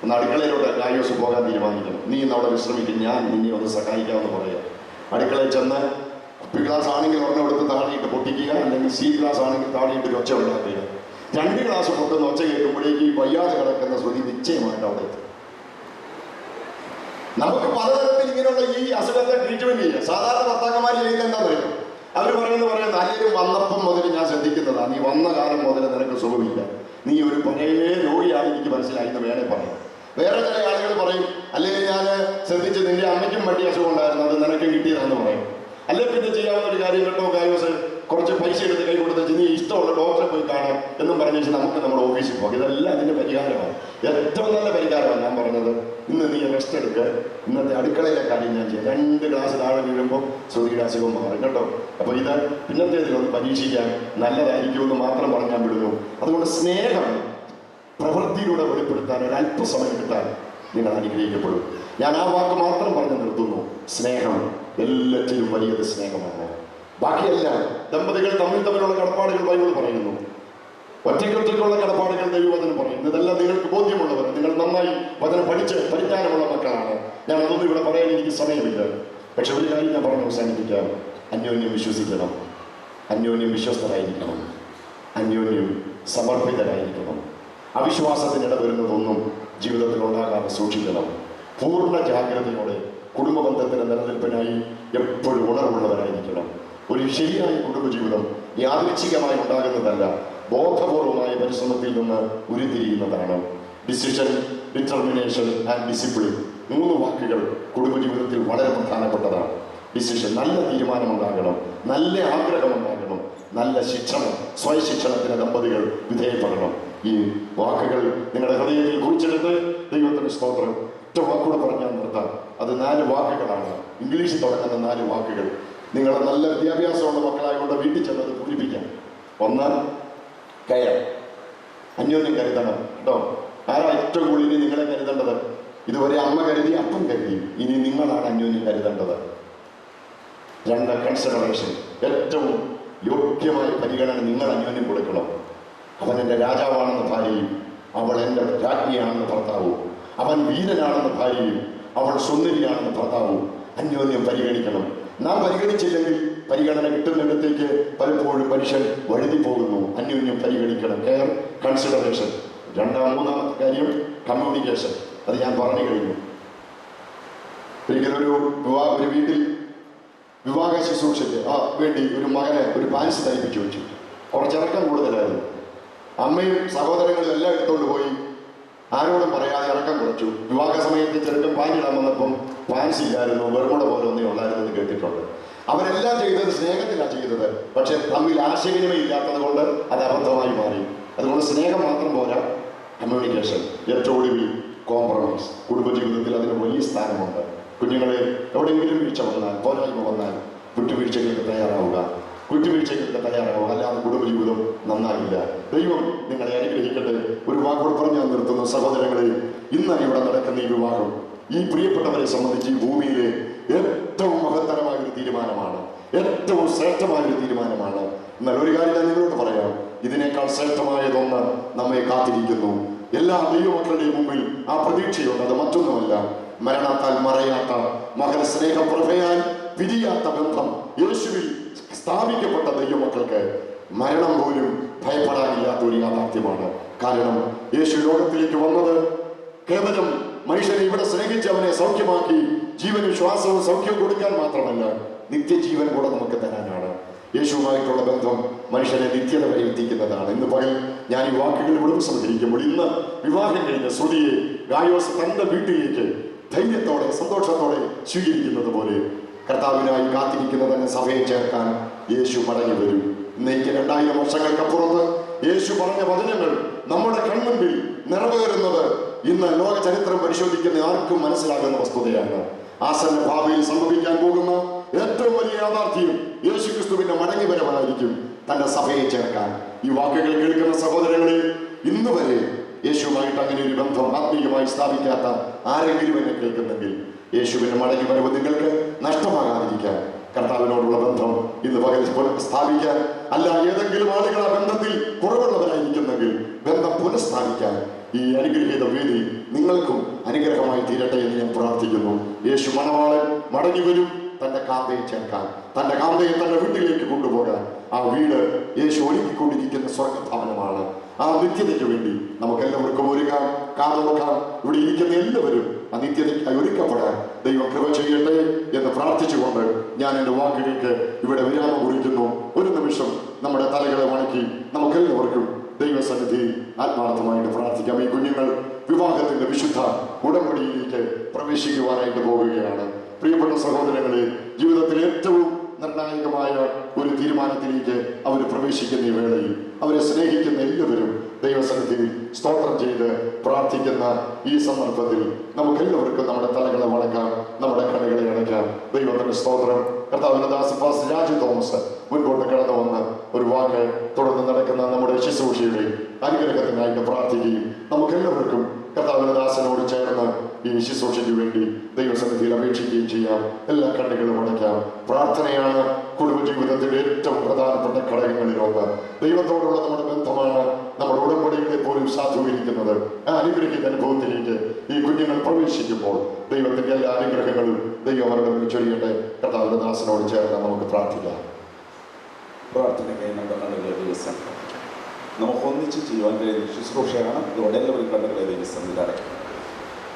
ഒന്ന് അടുക്കളയിലോട്ട് കായോസ് പോകാൻ തീരുമാനിക്കണം. നീ ഇന്ന് അവിടെ വിശ്രമിക്കും, ഞാൻ നിന്നെ ഒന്ന് സഹായിക്കാമെന്ന് പറയാം. അടുക്കളയിൽ ചെന്ന് കുപ്പി ഗ്ലാസ് ആണെങ്കിൽ ഒരെണ്ണം എടുത്ത് താഴെയിട്ട് പൊട്ടിക്കുക, അല്ലെങ്കിൽ സ്റ്റീൽ ഗ്ലാസ് ആണെങ്കിൽ താഴെയിട്ട് ഒരു ഒച്ച ഉണ്ടാക്കുക. 2 ഗ്ലാസ് പൊട്ടുന്ന ഒച്ച കേൾക്കുമ്പോഴേക്ക് ഈ വയ്യാതെ കിടക്കുന്ന ശ്രുതി നിശ്ചയമായിട്ട് അവിടെ എത്തും. നമുക്ക് പലതരത്തിൽ ഇങ്ങനെയുള്ള ഈ അസുഖത്തെ ട്രീറ്റ്മെന്റ് ചെയ്യാം. സാധാരണ ഭർത്താക്കന്മാർ ചെയ്യുന്നത് എന്താ പറയുക? അവർ പറയുന്നത് അല്ലെങ്കിൽ വന്നപ്പം മുതൽ ഞാൻ ശ്രദ്ധിക്കുന്നതാണ്, നീ വന്ന കാലം മുതൽ നിനക്ക് സുഖമില്ല, നീ ഒരു പഴയ രോഗിയാണ്, എനിക്ക് മനസ്സിലായി എന്ന് വേണേ പറയാം. വേറെ ചില ആളുകൾ പറയും, അല്ലെങ്കിൽ ഞാൻ ശ്രദ്ധിച്ച് നിന്റെ അമ്മയ്ക്കും വണ്ടി അസുഖം ഉണ്ടായിരുന്നു, അത് നിനക്കും കിട്ടിയതാണെന്ന് പറയും. അല്ലെങ്കിൽ പിന്നെ ചെയ്യാവുന്ന ഒരു കാര്യം കേട്ടോ കായോസ്, കുറച്ച് പൈസ എടുത്ത് കൈ കൊടുത്ത് നീ ഇഷ്ടമുള്ള ഡോക്ടറെ പോയി കാണാം എന്നും പറഞ്ഞു വെച്ചാൽ നമുക്ക് നമ്മുടെ ഓഫീസിൽ പോകാം. ഇതെല്ലാം അതിന്റെ പരിഹാരമാണ്. ഏറ്റവും നല്ല പരിഹാരമാണ് ഞാൻ പറഞ്ഞത്. ഇന്ന് നീ റെസ്റ്റ് എടുക്കുക, ഇന്നത്തെ അടുക്കളയിലെ കാര്യം ഞാൻ ചെയ്യാം. 2 ഗ്ലാസ് താഴെ വീഴുമ്പോൾ ശ്രുതിയുടെ അസുഖം മാറും കേട്ടോ. അപ്പൊ ഇത് പിന്നത്തേതിലൊന്ന് പരീക്ഷിക്കാൻ നല്ലതായിരിക്കുമെന്ന് മാത്രം പറഞ്ഞാൽ വിടുന്നു. അതുകൊണ്ട് സ്നേഹം പ്രവൃത്തിയിലൂടെ വെളിപ്പെടുത്താൻ ഒരല്പസമയം കിട്ടാൻ നിങ്ങൾ അനുഗ്രഹിക്കപ്പെടും. ഞാൻ ആ വാക്ക് മാത്രം പറഞ്ഞു നിർത്തുന്നു. സ്നേഹം എല്ലാറ്റിലും വലിയത് സ്നേഹമാണ്. ബാക്കിയെല്ലാം ദമ്പതികൾ തമ്മിലുള്ള കടപ്പാടുകൾ ബൈബിൾ പറയുന്നു. ഒറ്റയ്ക്കൊറ്റയ്ക്കുള്ള കടപ്പാടുകൾ ദൈവവചനം പറയുന്നു. ഇതെല്ലാം നിങ്ങൾക്ക് ബോധ്യമുള്ളവർ, നിങ്ങൾ നന്നായി വചനം പഠിച്ച് പരിജ്ഞാനമുള്ള മക്കളാണ്. ഞാൻ അതൊന്നും ഇവിടെ പറയാൻ എനിക്ക് സമയമില്ല. പക്ഷെ ഒരു കാര്യം ഞാൻ പറഞ്ഞ് അവസാനിപ്പിക്കാം. അന്യോന്യം വിശ്വസിക്കണം, അന്യോന്യം വിശ്വസ്തരായിരിക്കണം, അന്യോന്യം സമർപ്പിതരായിരിക്കണം. അവിശ്വാസത്തിനിട വരുന്നതൊന്നും ജീവിതത്തിൽ ഉണ്ടാകാതെ സൂക്ഷിക്കണം. പൂർണ്ണ ജാഗ്രതയോടെ കുടുംബ ബന്ധത്തിന്റെ നിലനിൽപ്പിനായി എപ്പോഴും ഉണർവുള്ളവരായിരിക്കണം. ഒരു ശരിയായ കുടുംബജീവിതം യാദൃച്ഛികമായി ഉണ്ടാകുന്നതല്ല, ബോധപൂർവമായ പരിശ്രമത്തിൽ നിന്ന് ഉരുത്തിരിയുന്നതാണ്. ഡിസിഷൻ, ഡിറ്റർമിനേഷൻ ആൻഡ് ഡിസിപ്ലിൻ 3 വാക്കുകൾ കുടുംബജീവിതത്തിൽ വളരെ പ്രധാനപ്പെട്ടതാണ്. ഡിസിഷൻ, നല്ല തീരുമാനമുണ്ടാകണം, നല്ല ആഗ്രഹമുണ്ടാകണം, നല്ല ശിക്ഷണം, സ്വയശിക്ഷണത്തിന് ദമ്പതികൾ വിധേയപ്പെടണം. ഈ വാക്കുകൾ നിങ്ങളുടെ ഹൃദയത്തിൽ കുറിച്ചെടുത്ത് ദൈവത്തിന് സ്തോത്രം. ഒറ്റ വാക്കുകൂടെ പറഞ്ഞാൽ നിർത്താം. അത് 4 വാക്കുകളാണ്, ഇംഗ്ലീഷിൽ തുടങ്ങുന്ന 4 വാക്കുകൾ. നിങ്ങൾ നല്ല വിദ്യാഭ്യാസമുള്ള മക്കളായതുകൊണ്ട് വീട്ടിൽ ചെന്നത് പൂരിപ്പിക്കാം. 1, കെയർ, അന്യോന്യം കരുതണം കേട്ടോ. ആരാ ഏറ്റവും കൂടുതൽ ഇനി നിങ്ങളെ കരുതേണ്ടത്? ഇതുവരെ അമ്മ കരുതി, അപ്പം കരുതി, ഇനി നിങ്ങളാണ് അന്യോന്യം കരുതേണ്ടത്. 2, കൺസിഡറേഷൻ, ഏറ്റവും യോഗ്യമായ പരിഗണന നിങ്ങൾ അന്യോന്യം കൊടുക്കണം. അവൻ എൻ്റെ രാജാവാണെന്ന് ഭാര്യയും, അവൾ എൻ്റെ രാജ്ഞിയാണെന്ന് ഭർത്താവും, അവൻ വീരനാണെന്ന് ഭാര്യയും, അവൾ സുന്ദരിയാണെന്ന് ഭർത്താവും അന്യോന്യം പരിഗണിക്കണം. നാം പരിഗണിച്ചില്ലെങ്കിൽ പരിഗണന കിട്ടുന്നിടത്തേക്ക് പലപ്പോഴും മനുഷ്യൻ വഴുതി പോകുന്നു. അന്യോന്യം പരിഗണിക്കണം. Care, consideration. 3-ാമത്തെ കാര്യം കമ്മ്യൂണിക്കേഷൻ. അത് ഞാൻ പറഞ്ഞു കഴിഞ്ഞു. ഒരിക്കലൊരു വീട്ടിൽ വിവാഹ ശുശ്രൂഷയ്ക്ക് വേണ്ടി ഒരു മകനെ ഒരു പാൻസ് തയ്പ്പിച്ചു വെച്ചു. കുറച്ചിറക്കം കൂടുതലായിരുന്നു. അമ്മയും സഹോദരങ്ങളും എല്ലാം എടുത്തുകൊണ്ട് പോയി, ആരോടും പറയാതെ ഇറക്കം കുറച്ചു. വിവാഹ സമയത്ത് ചെറുക്കൻ പാനിടാൻ വന്നപ്പം പാൻസ് ഇല്ലായിരുന്നു, വെറുമുട പോലെ ഒന്നേ ഉള്ളായിരുന്നു എന്ന് കേട്ടിട്ടുണ്ട്. അവരെല്ലാം ചെയ്തത് സ്നേഹത്തിലാണ് ചെയ്തത്. പക്ഷെ തമ്മിൽ ആശയവിനിമയം ഇല്ലാത്തത് കൊണ്ട് അത് അബദ്ധമായി മാറി. അതുകൊണ്ട് സ്നേഹം മാത്രം പോരാ, കമ്മ്യൂണിക്കേഷൻ. ഏറ്റവും ഒടുവിൽ കോംപ്രമൈസ്. കുടുംബജീവിതത്തിൽ അതിന് വലിയ സ്ഥാനമുണ്ട്. കുഞ്ഞുങ്ങളെ എവിടെയെങ്കിലും വീഴ്ച വന്നാൽ, പോരായ്മ വന്നാൽ വിട്ടുവീഴ്ചകൾക്ക് തയ്യാറാവുക. അല്ലാതെ കുടുംബജീവിതം നന്നാകില്ല. ദൈവം നിങ്ങളെ അനുഗ്രഹിക്കട്ടെ. ഒരു വാക്കോട് പറഞ്ഞാൽ നിർത്തുന്നു. സഹോദരങ്ങളെ, ഇന്ന് ഇവിടെ നടക്കുന്ന ഈ വിവാഹം ഈ പ്രിയപ്പെട്ടവരെ സംബന്ധിച്ച് ഈ ഭൂമിയിലെ ഏറ്റവും മഹത്തരമായ ഒരു തീരുമാനമാണ്, ഏറ്റവും ശ്രേഷ്ഠമായ ഒരു തീരുമാനമാണ്. എന്നാൽ ഒരു കാര്യം ഞാൻ നിങ്ങളോട് പറയാം, ഇതിനേക്കാൾ ശ്രേഷ്ഠമായതൊന്ന് നമ്മെ കാത്തിരിക്കുന്നു. എല്ലാ ദൈവമക്കളുടെയും മുമ്പിൽ ആ പ്രതീക്ഷയുണ്ട്. അത് മറ്റൊന്നുമല്ല, മരണത്താൽ മറയാത്ത മകൻ സ്നേഹപ്രഭയാൽ പിരിയാത്ത ബന്ധം യേശുവിൽ സ്ഥാപിക്കപ്പെട്ട ദൈവമക്കൾക്ക് മരണം പോലും ഭയപ്പെടാനില്ലാത്ത ഒരു യാഥാർത്ഥ്യമാണ്. കാരണം യേശു ലോകത്തിലേക്ക് വന്നത് കേവലം മനുഷ്യനെ ഇവിടെ സ്നേഹിച്ച് അവനെ സൗഖ്യമാക്കി ജീവനും ശ്വാസവും സൗഖ്യവും കൊടുക്കാൻ മാത്രമല്ല, നിത്യജീവൻ കൂടെ നമുക്ക് തരാനാണ്. യേശുവുമായിട്ടുള്ള ബന്ധം മനുഷ്യനെ നിത്യത വരെ എത്തിക്കുന്നതാണ്. ഇന്ന് പകൽ ഞാൻ ഈ വാക്കുകൾ ഇവിടെ സംഹരിക്കുമ്പോൾ, ഇന്ന് വിവാഹം കഴിഞ്ഞ ശ്രുതിയെ ഗായോസ് തന്റെ വീട്ടിലേക്ക് ധൈര്യത്തോടെ സന്തോഷത്തോടെ സ്വീകരിക്കുന്നത് പോലെ കർത്താവിനായി കാത്തിരിക്കുന്ന തന്നെ സഭയെ ചേർക്കാൻ യേശു മടങ്ങി വരും. ഇന്നേക്ക് 2000 വർഷങ്ങൾക്കപ്പുറത്ത് യേശു പറഞ്ഞ വചനങ്ങൾ നമ്മുടെ കൺമുൻപിൽ നിറവേറുന്നത് ഇന്ന് ലോക ചരിത്രം പരിശോധിക്കുന്ന ആർക്കും മനസ്സിലാകുന്ന വസ്തുതയാണ്. ആസന്ന ഭാവിയിൽ സംഭവിക്കാൻ പോകുന്ന ഏറ്റവും വലിയ യാഥാർത്ഥ്യം യേശു ക്രിസ്തുവിന്റെ മടങ്ങി വരവായിരിക്കും തന്റെ സഭയെ ചേർക്കാൻ. ഈ വാക്കുകൾ കേൾക്കുന്ന സഹോദരങ്ങളെ, ഇന്ന് വരെ യേശുവുമായിട്ട് അങ്ങനെ ഒരു ബന്ധം ആത്മീയമായി സ്ഥാപിക്കാത്ത ആരെങ്കിലും എന്നെ കേൾക്കുന്നെങ്കിൽ, യേശുവിന്റെ മടങ്ങി വരവ് നിങ്ങൾക്ക് നഷ്ടമാകാതിരിക്കാൻ കർത്താവിനോടുള്ള ബന്ധം ഇന്ന് പകൽ സ്ഥാപിക്കാൻ, അല്ല ഏതെങ്കിലും ആളുകൾ ആ ബന്ധത്തിൽ കുറവുള്ളവരായിരിക്കുന്നെങ്കിൽ ബന്ധം പുനഃസ്ഥാപിക്കാൻ ഈ അനുഗ്രഹീത വേദി നിങ്ങൾക്കും അനുഗ്രഹമായി തീരട്ടെ എന്ന് ഞാൻ പ്രാർത്ഥിക്കുന്നു. യേശു മണവാളൻ മടങ്ങി വരും തന്റെ കാന്തയെ ചേർക്കാൻ, തന്റെ കാന്തയെ തന്റെ വീട്ടിലേക്ക് കൊണ്ടുപോകാൻ. ആ വീട് യേശു ഒരുക്കിക്കൊണ്ടിരിക്കുന്ന സ്വർഗഭവനമാണ്. ആ നിത്യതയ്ക്ക് വേണ്ടി നമുക്കെല്ലാവർക്കും ഒരുങ്ങാം, കാതോർക്കാം. ഇവിടെ ഇരിക്കുന്ന എല്ലാവരും ആ നിത്യതയ്ക്കായി ഒരുക്കപ്പെടാൻ ദൈവം കൃപ ചെയ്യട്ടെ എന്ന് പ്രാർത്ഥിച്ചുകൊണ്ട് ഞാൻ എൻ്റെ വാക്കുകൾക്ക് ഇവിടെ വിരാമം കുറിക്കുന്നു. ഒരു നിമിഷം നമ്മുടെ തലകളെ വണക്കി നമുക്കെല്ലാവർക്കും ദൈവസന്നിധിയിൽ ആത്മാർത്ഥമായിട്ട് പ്രാർത്ഥിക്കാം. ഈ കുഞ്ഞുങ്ങൾ വിവാഹത്തിന്റെ വിശുദ്ധ ഉടമ്പടിയിലേക്ക് പ്രവേശിക്കുവാനായിട്ട് പോവുകയാണ്. പ്രിയപ്പെട്ട സഹോദരങ്ങളെ, ജീവിതത്തിൽ ഏറ്റവും നിർണായകമായ ഒരു തീരുമാനത്തിലേക്ക് അവർ പ്രവേശിക്കുന്ന ഈ വേളയിൽ അവരെ സ്നേഹിക്കുന്ന എല്ലാവരും ദൈവസന്നിധിയിൽ സ്തോത്രം ചെയ്ത് പ്രാർത്ഥിക്കുന്ന ഈ സന്ദർഭത്തിൽ നമുക്കെല്ലാവർക്കും നമ്മുടെ തലകളെ വണക്കാം, നമ്മുടെ കണ്ണുകളെ അടയ്ക്കാം. ദൈവത്തിന്റെ സ്തോത്രം. കർത്താവിന്റെ ദാസൻ രാജു തോമസ് മുൻപോട്ട് കടന്നു വന്ന് ഒരു വാക്ക് തുടർന്ന് നടക്കുന്ന നമ്മുടെ ശുശ്രൂഷയുടെ അനുഗ്രഹത്തിനായിട്ട് പ്രാർത്ഥിക്കുകയും നമുക്കെല്ലാവർക്കും കർത്താവിന്റെ ദാസനോട് ചേർന്ന് ഈ ശുശ്രൂഷയ്ക്ക് വേണ്ടി ദൈവസന്നിധിയിൽ അപേക്ഷിക്കുകയും ചെയ്യാം. എല്ലാ കണ്ണുകളും അടയ്ക്കാം. പ്രാർത്ഥനയാണ് കുടുംബജീവിതത്തിന്റെ ഏറ്റവും പ്രധാനപ്പെട്ട ഘടകങ്ങളിലൊന്ന്. ദൈവത്തോടുള്ള നമ്മുടെ ബന്ധമാണ് നമ്മുടെ ഉടമ്പടികളെ പോലും സാധൂകരിക്കുന്നത്. ആ അനുഗ്രഹിക്കുന്ന അനുഭവത്തിലേക്ക് ഈ കുഞ്ഞുങ്ങൾ പ്രവേശിക്കുമ്പോൾ ദൈവത്തിന്റെ എല്ലാ അനുഗ്രഹങ്ങളും ദൈവം അവരുടെ മുന്നിൽ ചൊരിയട്ടെ. കർത്താവിന്റെ ദാസനോട് ചേർന്ന് നമുക്ക് പ്രാർത്ഥിക്കാം. പ്രാർത്ഥനയ്ക്കായി നമ്മുടെ കണ്ണുകളെ ദിവസം നമുക്ക് ഒന്നിച്ച് ചെയ്യുവാൻ കഴിയുന്ന ശുശ്രൂഷയാണ്. അതുകൊണ്ട് എല്ലാവരും കണ്ണുകളെ ദിവസം അടയ്ക്കും.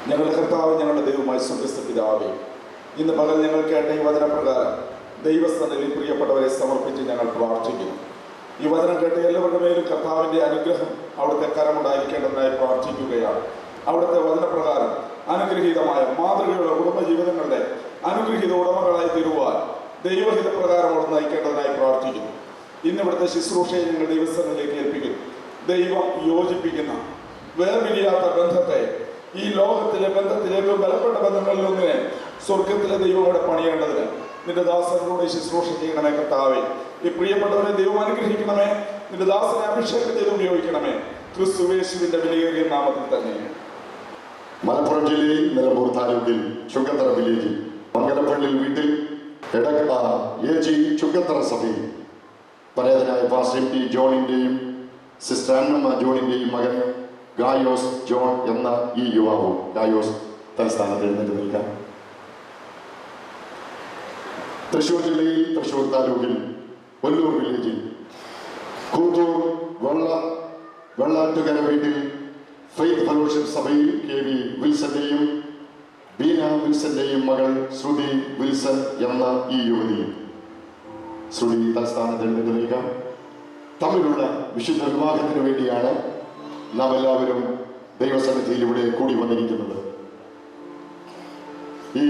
ഞങ്ങളുടെ കർത്താവ്, ഞങ്ങളുടെ ദൈവമായ സ്വർഗ്ഗസ്ഥ പിതാവേ, ഇന്ന് പകൽ ഞങ്ങൾ കേട്ട ഈ വചനപ്രകാരം ദൈവസന്നിധിയിൽ പ്രിയപ്പെട്ടവരെ സമർപ്പിച്ച് ഞങ്ങൾ പ്രാർത്ഥിക്കുന്നു. ഈ വചനം കേട്ട എല്ലാവരുടെ മേലും കർത്താവിൻ്റെ അനുഗ്രഹം അവിടുത്തെ കരമുണ്ടായിരിക്കേണ്ടതിനായി പ്രാർത്ഥിക്കുകയാണ്. അവിടുത്തെ വചനപ്രകാരം അനുഗ്രഹീതമായ മാതൃകയുള്ള കുടുംബജീവിതങ്ങളുടെ അനുഗ്രഹീത ഉടമകളായി തീരുവാൻ ദൈവഹിത പ്രകാരം അവിടെ നയിക്കേണ്ടതിനായി പ്രാർത്ഥിക്കുന്നു. ഇന്നിവിടുത്തെ ശുശ്രൂഷയെ നിങ്ങൾ ദൈവസ്ഥനിലേക്ക് ഏൽപ്പിക്കുന്നു. ദൈവം യോജിപ്പിക്കുന്ന വേർപിരിയാത്ത ബന്ധത്തെ, ഈ ലോകത്തിലെ ബന്ധത്തിലെ ഏറ്റവും ബലപ്പെട്ട ബന്ധങ്ങളിലൊന്നിനെ സ്വർഗത്തിലെ ദൈവം ഇവിടെ പണിയേണ്ടതിന് നിന്റെ ദാസനോട് ശുശ്രൂഷ ചെയ്യണമേ കർത്താവേ. ഈ പ്രിയപ്പെട്ടവരെ ദൈവം അനുഗ്രഹിക്കണമേ. നിന്റെ ദാസനെ അഭിഷേകം ചെയ്ത് ഉപയോഗിക്കണമേ. ക്രിസ്തുയേശുവിന്റെ വിലയേറിയ നാമത്തിൽ തന്നെ. മലപ്പുറം ജില്ലയിൽ നിലമ്പൂർ താലൂക്കിൽ ചുങ്കത്തറ വില്ലേജിൽ മംഗലപ്പള്ളി വീട്ടിൽ AG ചുങ്കത്തറ സഭയിൽ പരേതനായ പാസ്റ്റർ MT ജോണിന്റെയും സിസ്റ്റർ അന്നമ്മ ജോണിന്റെയും മകൻ ഗായോസ് ജോൺ എന്ന ഈ യുവാവും ഗായോസ് തലസ്ഥാനത്ത് എഴുന്നേറ്റ് നിൽക്കാം. തൃശൂർ ജില്ലയിൽ തൃശൂർ താലൂക്കിൽ ഒല്ലൂർ വില്ലേജിൽ കൂത്തൂർ വെള്ളാറ്റുകര വീട്ടിൽ ഫെയ്ത്ത് ഫെലോഷിപ്പ് സഭയിൽ KV വിൽസന്റെയും ബീന വിൽസന്റെയും മകൾ ശ്രുതി വിൽസൺ എന്ന ഈ യുവതിയും ശ്രുതി തലസ്ഥാനത്ത് എഴുന്നേറ്റ് നിൽക്കാം. തമ്മിലുള്ള വിശുദ്ധ വിവാഹത്തിന് വേണ്ടിയാണ് നാം എല്ലാവരും ദൈവസന്നിധിയിൽ ഇവിടെ കൂടി വന്നിരിക്കുന്നത്. ഈ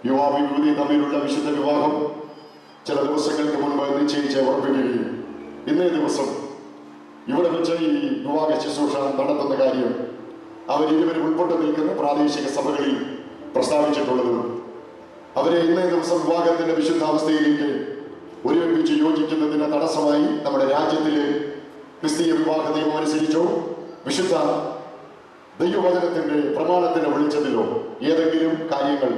യുവാവ് യുവതി തമ്മിലുള്ള വിശുദ്ധ വിവാഹം ചില ദിവസങ്ങൾക്ക് മുൻപ് നിശ്ചയിച്ച് ഉറപ്പിക്കുകയും ഇന്നേ ദിവസം ഇവിടെ വെച്ച് ഈ വിവാഹ ശുശ്രൂഷ നടത്തുന്ന കാര്യം അവരിരുവരും ഉൾപ്പെട്ട് നിൽക്കുന്ന പ്രാദേശിക സഭകളിൽ പ്രസ്താവിച്ചിട്ടുള്ളതും അവരെ ഇന്നേ ദിവസം വിവാഹത്തിന്റെ വിശുദ്ധാവസ്ഥയിലേക്ക് ഒരുമിച്ച് യോജിക്കുന്നതിന് തടസ്സമായി നമ്മുടെ രാജ്യത്തിലെ ക്രിസ്തീയ വിവാഹ നിയമം അനുസരിച്ചോ വിശുദ്ധ ദൈവവചനത്തിന്റെ പ്രമാണത്തിന്റെ വെളിച്ചത്തിലോ ഏതെങ്കിലും കാര്യങ്ങൾ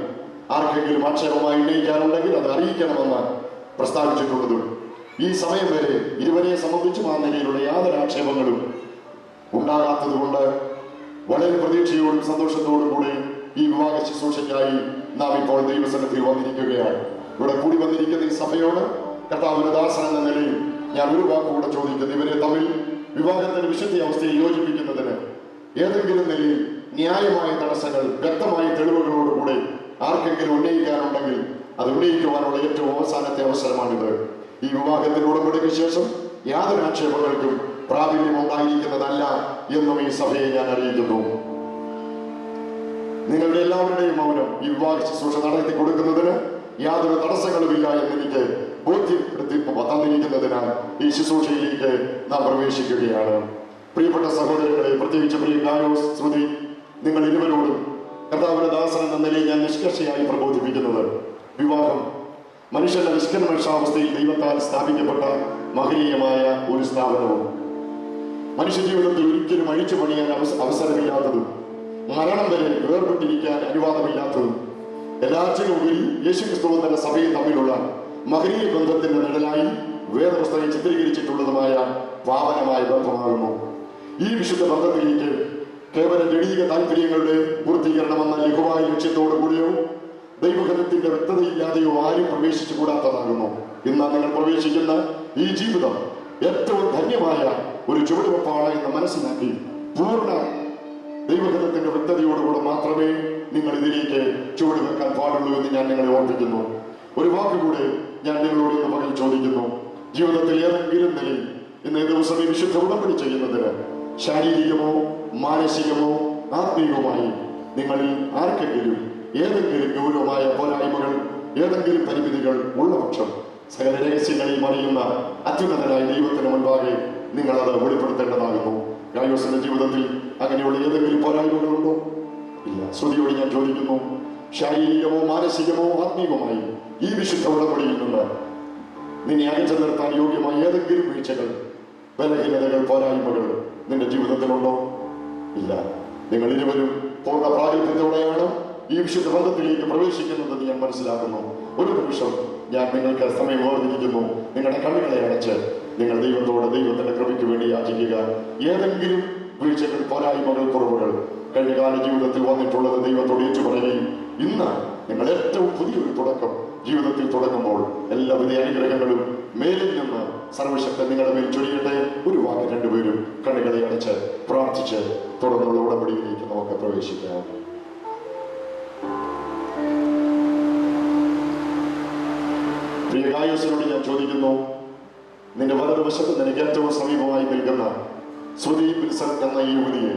ആർക്കെങ്കിലും ആക്ഷേപമായി ഉന്നയിക്കാറുണ്ടെങ്കിൽ അത് അറിയിക്കണമെന്ന് പ്രസ്താവിച്ചിട്ടുള്ളതും ഈ സമയം വരെ ഇരുവരെ സംബന്ധിച്ചും ആ നിലയിലുള്ള യാതൊരു ആക്ഷേപങ്ങളും ഉണ്ടാകാത്തത് കൊണ്ട് വളരെ പ്രതീക്ഷയോടും സന്തോഷത്തോടും കൂടി ഈ വിവാഹ ശുശ്രൂഷയ്ക്കായി നാം ഇപ്പോൾ ദൈവസന്നിധിയിൽ വന്നിരിക്കുകയാണ്. ഇവിടെ കൂടി വന്നിരിക്കുന്ന ഈ സഭയോട് കർത്താവിന്റെ ദാസൻ എന്ന നിലയിൽ ഞാൻ ഒരു വാക്കുകൂടെ ചോദിക്കുന്നു. ഇവരെ തമ്മിൽ വിവാഹത്തിന്റെ വിശുദ്ധ അവസ്ഥയെ യോജിപ്പിക്കുന്നതിന് ഏതെങ്കിലും നിലയിൽ ന്യായമായ തടസ്സങ്ങൾ വ്യക്തമായ തെളിവുകളോടുകൂടി ആർക്കെങ്കിലും ഉന്നയിക്കാനുണ്ടെങ്കിൽ അത് ഉന്നയിക്കുവാനുള്ള ഏറ്റവും അവസാനത്തെ അവസരമാണിത്. ഈ വിവാഹത്തിന്റെ ഉടമ്പടിക്ക് ശേഷം യാതൊരു ആക്ഷേപങ്ങൾക്കും പ്രാബല്യം ഉണ്ടായിരിക്കുന്നതല്ല എന്നും ഈ സഭയെ ഞാൻ അറിയിക്കുന്നു. നിങ്ങളുടെ എല്ലാവരുടെയും മൗനം ഈ വിവാഹ ശുശ്രൂഷ നടത്തി കൊടുക്കുന്നതിന് യാതൊരു തടസ്സങ്ങളുമില്ല എന്ന് എനിക്ക് ബോധ്യപ്പെടുത്തി തന്നിരിക്കുന്നതിനാൽ ഈ ശുശ്രൂഷയിലേക്ക് നാം പ്രവേശിക്കുകയാണ്. പ്രിയപ്പെട്ട സഹോദരങ്ങളെ, പ്രത്യേകിച്ച് പ്രിയ ഗായോസ്, ശ്രുതി, നിങ്ങൾ ഇരുവരോടും കർത്താവിന്റെ ദാസൻ എന്ന നിലയിൽ ഞാൻ നിഷ്കർഷയായി പ്രബോധിപ്പിക്കുന്നത് വിവാഹം മനുഷ്യന്റെ നിഷ്കർമ്മക്ഷാവസ്ഥയിൽ ദൈവത്താൽ സ്ഥാപിക്കപ്പെട്ട മഹനീയമായ ഒരു സ്ഥാപനവും മനുഷ്യ ജീവിതത്തിൽ ഒരിക്കലും അഴിച്ചു പണിയാൻ അവസരമില്ലാത്തതും മരണം വരെ വേർപെട്ടിരിക്കാൻ അനുവാദമില്ലാത്തതും എല്ലാറ്റിനും ഉപരി യേശുക്രിസ്തുവും തന്റെ സഭയും തമ്മിലുള്ള മഹനീയ ബന്ധത്തിന്റെ നിഴലായി വേദപുസ്തകം ചിത്രീകരിച്ചിട്ടുള്ളതുമായ പാവനമായ ബന്ധമാകുന്നു. ഈ വിശുദ്ധ ബന്ധത്തിലേക്ക് കേവല ജനീക താല്പര്യങ്ങളുടെ പൂർത്തീകരണമെന്ന ലഘുവായ ലക്ഷ്യത്തോടു കൂടിയോ ദൈവഹിതത്തിന്റെ വ്യക്തതയില്ലാതെയോ ആരും പ്രവേശിച്ചു കൂടാത്തതാകുന്നു. ഇന്ന് നിങ്ങൾ പ്രവേശിക്കുന്ന ഈ ജീവിതം ഏറ്റവും ധന്യമായ ഒരു ചുവടുവെപ്പാണ് എന്ന് മനസ്സിലാക്കി പൂർണ്ണ ദൈവഹിതത്തിന്റെ വ്യക്തതയോടുകൂടെ മാത്രമേ നിങ്ങൾ ഇതിലേക്ക് ചുവടുവെക്കാൻ പാടുള്ളൂ എന്ന് ഞാൻ നിങ്ങളെ ഓർമ്മിപ്പിക്കുന്നു. ഒരു വാക്കുകൂടെ ഞാൻ നിങ്ങളോട് ഇന്ന് പകൽ ചോദിക്കുന്നു. ജീവിതത്തിൽ ഏതെങ്കിലും നിലയിൽ ഇന്ന് ദിവസം ഈ വിശുദ്ധ ഉടമ്പടി ചെയ്യുന്നതിന് ശാരീരികമോ മാനസികമോ ആത്മീയവുമായി നിങ്ങളിൽ ആർക്കെങ്കിലും ഏതെങ്കിലും ഗൗരവമായ പോരായ്മകൾ, ഏതെങ്കിലും പരിമിതികൾ ഉള്ള പക്ഷം സകല രഹസ്യങ്ങളെയും അറിയുന്ന അത്യുന്നതനായ ദൈവത്തിന് മുൻപാകെ നിങ്ങൾ അത് വെളിപ്പെടുത്തേണ്ടതാകുന്നു. ഗായോസിന്റെ ജീവിതത്തിൽ അങ്ങനെയുള്ള ഏതെങ്കിലും പോരായ്മകളുണ്ടോ? ഇല്ല. ശ്രുതിയോട് ഞാൻ ചോദിക്കുന്നു, ശാരീരികമോ മാനസികമോ ആത്മീയവുമായി ഈ വിശുദ്ധ ഉടമ്പടിയിൽ നിന്ന് നിന്നെ അകറ്റി നിർത്താൻ യോഗ്യമായ ഏതെങ്കിലും വീഴ്ചകൾ, ബലഹീനതകൾ, പോരായ്മകൾ നിന്റെ ജീവിതത്തിലുണ്ടോ? ഇല്ല. നിങ്ങൾ ഇരുവരും പൂർണ്ണ പ്രാഗൽഭ്യത്തോടെയാണ് ഈ വിശുദ്ധ ബന്ധത്തിലേക്ക് പ്രവേശിക്കുന്നതെന്ന് ഞാൻ മനസ്സിലാക്കുന്നു. ഒരു നിമിഷം ഞാൻ നിങ്ങൾക്ക് സമയം ഓർമ്മിപ്പിക്കുന്നു. നിങ്ങളുടെ കണ്ണുകളെ അടച്ച് നിങ്ങൾ ദൈവത്തോട് ദൈവത്തിന്റെ കൃപയ്ക്ക് വേണ്ടി യാചിക്കുക. ഏതെങ്കിലും വീഴ്ചകൾ, പോരായ്മകൾ, കുറവുകൾ കഴിഞ്ഞകാല ജീവിതത്തിൽ വന്നിട്ടുള്ളത് ദൈവത്തോട് ഏറ്റുപറയുകയും ഇന്ന് നിങ്ങൾ ഏറ്റവും പുതിയൊരു തുടക്കം ജീവിതത്തിൽ തുടങ്ങുമ്പോൾ എല്ലാവിധ അനുഗ്രഹങ്ങളും മേലിൽ നിന്ന് സർവശക്തൻ നിങ്ങളുടെ മേൽ ചൊരിയട്ടെ. ഒരു വാക്ക് രണ്ടുപേരും കണ്ണുകളെ അടച്ച് പ്രാർത്ഥിച്ച് തുടർന്നുള്ള ഉടമ്പടിയിലേക്ക് നമുക്ക് പ്രവേശിക്കാം. പ്രിയ ഗായോസിനോട് ഞാൻ ചോദിക്കുന്നു, നിന്റെ വലതുവശത്ത് നിനക്ക് ഏറ്റവും സമീപമായി നിൽക്കുന്ന ശ്രുതി വിൽസൺ എന്ന ഈ യുവതിയെ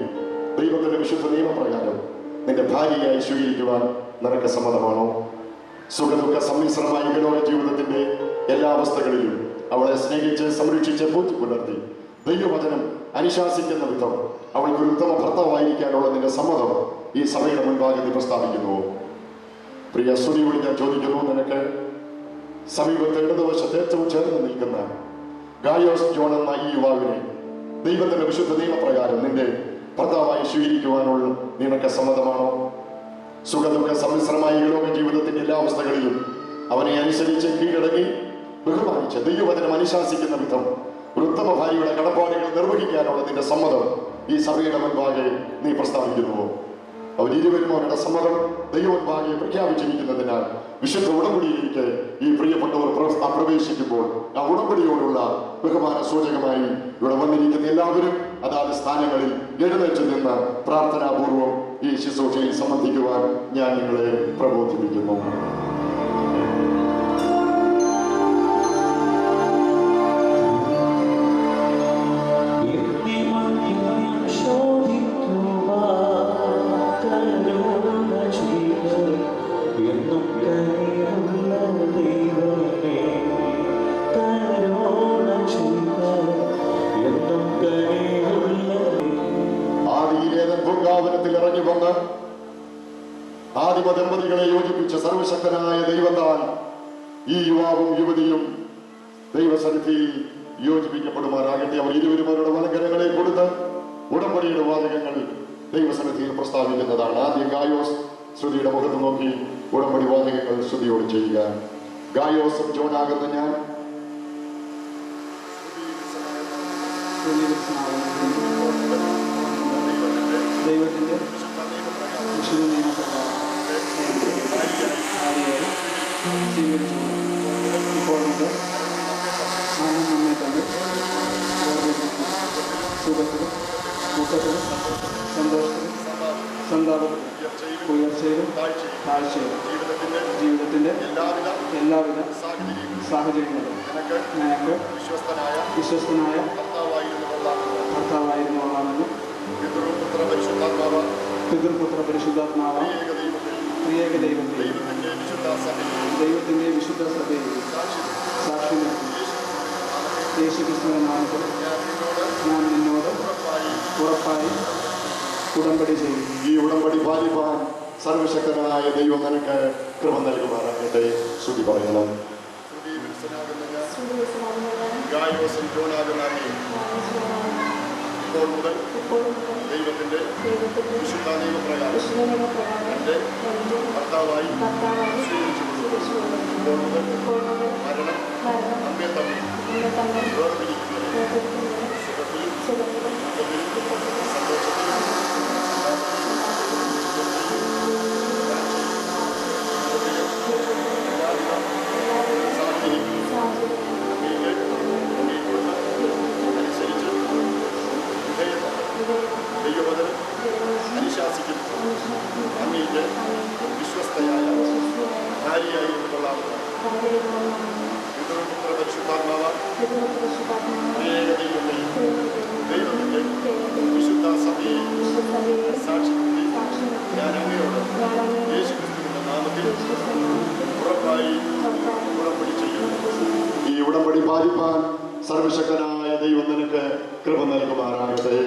ദൈവത്തിന്റെ വിശുദ്ധ നിയമപ്രകാരം നിന്റെ ഭാര്യയായി സ്വീകരിക്കുവാൻ നിനക്ക് സമ്മതമാണോ? സുഖദുഃഖ സമ്മിശ്രമായ ഇഹലോക ജീവിതത്തിന്റെ എല്ലാ അവസ്ഥകളിലും അവളെ സ്നേഹിച്ച് സംരക്ഷിച്ച് പൂറ്റി പുലർത്തി ദൈവവചനം അനുശാസിക്കുന്ന വിധം അവൾക്ക് ഒരു ഉത്തമ ഭർത്താവായിരിക്കാനുള്ള നിന്റെ സമ്മതം ഈ സഭയുടെ മുൻപാകെ നീ പ്രസ്താവിക്കുന്നു. പ്രിയ സ്തുതിയോട് ഞാൻ ചോദിക്കുന്നു, നിനക്ക് സമീപത്തെ ഇടതുവശത്ത് ഏറ്റവും ചേർന്ന് നിൽക്കുന്ന ഗായോസ് ജോൺ എന്ന ഈ യുവാവിനെ ദൈവത്തിന്റെ വിശുദ്ധ നിയമപ്രകാരം നിന്റെ ഭർത്താവായി സ്വീകരിക്കുവാനുള്ള നിനക്ക് സമ്മതമാണോ? സുഖദുഃഖ സമ്മിശ്രമായ ലോക ജീവിതത്തിന്റെ എല്ലാ അവസ്ഥകളിലും അവനെ അനുസരിച്ച് കീഴടങ്ങി ബഹുമാനിച്ച് ദൈവവചനം അനുശാസിക്കുന്ന വിധം ഒരു ഉത്തമ ഭാര്യയുടെ കടപ്പാടുകൾ നിർവഹിക്കാനുള്ള നിന്റെ സമ്മതം ഈ സഭയുടെ മുൻപാകെ നീ പ്രസ്താവിക്കുന്നുവോ? അവരിരുവരും അവരുടെ സമ്മതം ദൈവമുൻപാകെ പ്രഖ്യാപിച്ചിരിക്കുന്നതിനാൽ വിശുദ്ധ ഉടമ്പടിയിലേക്ക് ഈ പ്രിയപ്പെട്ടവർ പ്രവേശിക്കുമ്പോൾ ആ ഉടമ്പടിയോടുള്ള ബഹുമാന സൂചകമായി ഇവിടെ വന്നിരിക്കുന്ന എല്ലാവരും അതാത് സ്ഥാനങ്ങളിൽ എഴുന്നേറ്റ് നിന്ന് പ്രാർത്ഥനാപൂർവം ഈ ശുശ്രൂഷയിൽ സംബന്ധിക്കുവാൻ ഞാൻ നിങ്ങളെ പ്രബോധിപ്പിക്കുന്നു. ഇറങ്ങി വന്ന് ആദിമ ദമ്പതികളെ യോജിപ്പിച്ച സർവശക്തനായ ദൈവത്താൽ ഈ യുവാവും യുവതിയും ദൈവസന്നിധിയിൽ യോജിപ്പിക്കപ്പെടുമാറാകട്ടെ. അവർ ഇരുവരും അവരുടെ വലങ്കരങ്ങളെ കൊടുത്ത് ഉടമ്പടിയുടെ വാചകങ്ങൾ ദൈവസന്നിധിയിൽ പ്രസ്താവിക്കുന്നതാണ്. ആദ്യം ഗായോസ് ശ്രുതിയുടെ മുഖത്ത് നോക്കി ഉടമ്പടി വാചകങ്ങൾ ശ്രുതിയോട് ചെയ്യുക. ഗായോസും ജോണാകുന്ന ഞാൻ ദൈവത്തിന്റെ വിശുദ്ധ നിയമപ്രകാരം സ്വീകരിച്ചു. ഇപ്പോൾ മുതൽ ആനന്ദം നമ്മെ തമ്മിൽ സുഖത്തിലും ദുഃഖത്തിലും സന്തോഷത്തിലും സന്താപത്തിലും ഉയർച്ചയിലും താഴ്ചയിലും ജീവിതത്തിന്റെ എല്ലാവിധ സാഹചര്യങ്ങളിലും നിനക്ക് വിശ്വസ്തനായ ഭർത്താവായിരുന്നു കൊള്ളാമെന്നും പിതൃപുത്ര പരിശുദ്ധാത്മാവ ത്രിയേക ദൈവത്തിന്റെ വിശുദ്ധ സഭയിൽ സാക്ഷി നിർത്തി യേശുക്രിസ്തുവിന്റെ നാമത്തിൽ ഞാൻ നിന്നോട് ഉറപ്പായി ഉടമ്പടി ചെയ്യും. ഈ ഉടമ്പടി പാലിപ്പാൻ സർവശക്തനായ ദൈവം നിനക്ക് കൃപ നൽകുമാറാകട്ടെ. ശ്രുതി പറയണം. ഇപ്പോൾ മുതൽ ദൈവത്തിന്റെ വിശുദ്ധ നിയമപ്രകാരം എന്റെ ഭർത്താവായി സ്വീകരിച്ചു. ഇപ്പോൾ മുതൽ മരണം നമ്മെ തമ്മിൽ വേർപിരിക്കുന്നതിന് സുഖത്തിലും സന്തോഷത്തിലും ദൈവവചനം അനുശാസിക്കുന്നു. അങ്ങേക്ക് വിശ്വസ്തയായ ഭാര്യയായി കൊള്ളാവുന്ന പിതൃപുത്ര പരിശുദ്ധാത്മാവ ദൈവത്തിന്റെ വിശുദ്ധ സഭയെ സാക്ഷി ഞാൻ അങ്ങയോട് യേശുക്രിസ്തുവിന്റെ നാമത്തിൽ ഉറപ്പായി ഉടമ്പടി ചെയ്യുന്നു. ഈ ഉടമ്പടി പാലിപ്പാൻ സർവശക്തനായ ദൈവം നിനക്ക് കൃപ നൽകുമാറാകട്ടെ.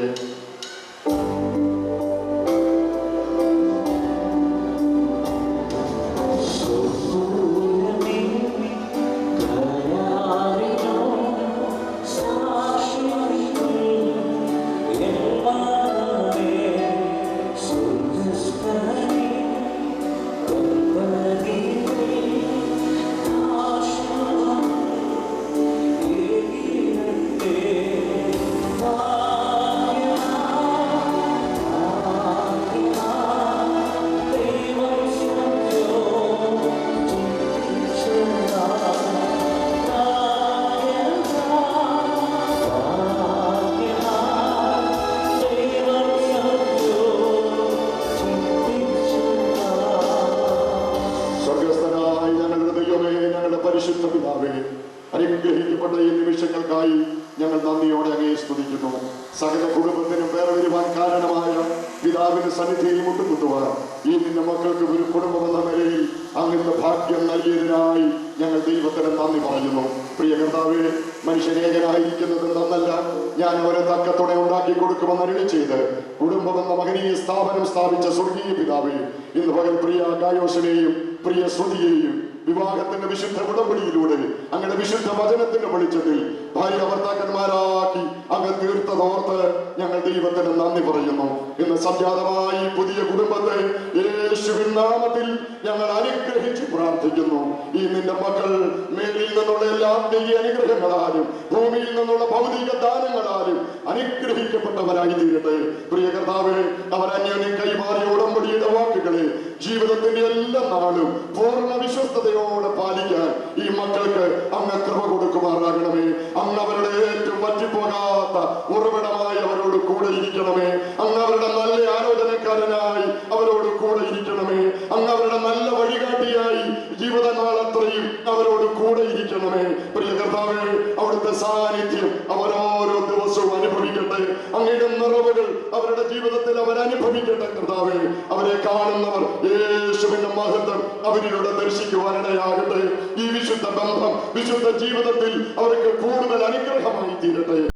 പരിശുദ്ധ പിതാവേ, അനുഗ്രഹിക്കപ്പെട്ട ഈ നിമിഷങ്ങൾക്കായി ഞങ്ങൾ നന്ദിയോടെ അങ്ങയെ സ്തുതിക്കുന്നു. സകല കുടുംബത്തിനും വേറെ വരുവാൻ കാരണമായ പിതാവിന്റെ സന്നിധിയിൽ മുട്ടുകുത്തുവാൻ ഈ നിന്റെ മക്കൾക്ക് ഒരു കുടുംബം എന്ന നിലയിൽ അങ്ങനത്തെ ഭാഗ്യം നൽകിയതിനായി ഞങ്ങൾ ദൈവത്തിന് നന്ദി പറയുന്നു. പ്രിയ കർത്താവേ, മനുഷ്യരേഖനായിരിക്കുന്നത് നന്നല്ല, ഞാൻ അവരെ തക്ക തുണ ഉണ്ടാക്കി കൊടുക്കുമെന്ന് അരുളി ചെയ്ത് കുടുംബം എന്ന മഹനീയ സ്ഥാപനം സ്ഥാപിച്ച സ്വർഗീയ പിതാവേ, ഇന്ന് പകൽ പ്രിയ ഗായോസിനെയും പ്രിയ ശ്രുതിയെയും വിവാഹത്തിന്റെ വിശുദ്ധ ഉടമ്പടിയിലൂടെ അങ്ങനെ വിശുദ്ധ വചനത്തിന്റെ വെളിച്ചത്തിൽ ഭാര്യ ഭർത്താക്കന്മാരാക്കി അങ്ങ് തീർത്തതോർത്ത് ഞങ്ങൾ ദൈവത്തിന് നന്ദി പറയുന്നു. ഇന്ന് സംജാതമായി പുതിയ കുടുംബത്തെ യേശുവിൻ നാമത്തിൽ ഞങ്ങൾ അനുഗ്രഹിച്ച് പ്രാർത്ഥിക്കുന്നു. ഈ നിന്റെ മക്കൾ മേലിൽ നിന്നുള്ള എല്ലാ ആത്മീയ അനുഗ്രഹങ്ങളാലും ഭൂമിയിൽ നിന്നുള്ള ഭൗതിക ദാനങ്ങളാലും അനുഗ്രഹിക്കപ്പെട്ടവരായി തീരട്ടെ. പ്രിയ കർത്താവേ, അവർ അന്യോന്യം കൈമാറിയ ഉടമ്പടിയുടെ വാക്കുകളെ ജീവിതത്തിന്റെ എല്ലാ നാളും പൂർണ്ണ വിശ്വസ്തയോടെ പാലിക്കാൻ ഈ മക്കൾക്ക് അങ്ങ് കൃപ കൊടുക്കുമാറാകണമേ. അങ്ങ് അവരുടെ ഏറ്റവും വറ്റിപ്പോകാത്ത ഉറവിടമായി അവരോട് കൂടെ ഇരിക്കണമേ. അങ്ങ് അവരുടെ നല്ല ആലോചനക്കാരനായി അവരോട് കൂടെ ഇരിക്കണമേ. അങ്ങ് അവരുടെ നല്ല വഴികാട്ടിയായി ജീവിതനാളത്രയും അവരോട് കൂടെ ഇരിക്കണമേ. പ്രിയ കർത്താവേ, അവിടുത്തെ സാന്നിധ്യം അവരോരോ ദിവസവും അനുഭവിക്കട്ടെ. അങ്ങയുടെ നിറവുകൾ അവരുടെ ജീവിതത്തിൽ അവർ അനുഭവിക്കട്ടെ. കർത്താവേ, അവരെ കാണുന്നവർ യേശുവിന്റെ മഹത്വം അവരിലൂടെ ദർശിക്കുവാനിടയാകട്ടെ. ഈ വിശുദ്ധ ബന്ധം വിശുദ്ധ ജീവിതത്തിൽ അവർക്ക് കൂടുതൽ അനുഗ്രഹമായി തീരട്ടെ.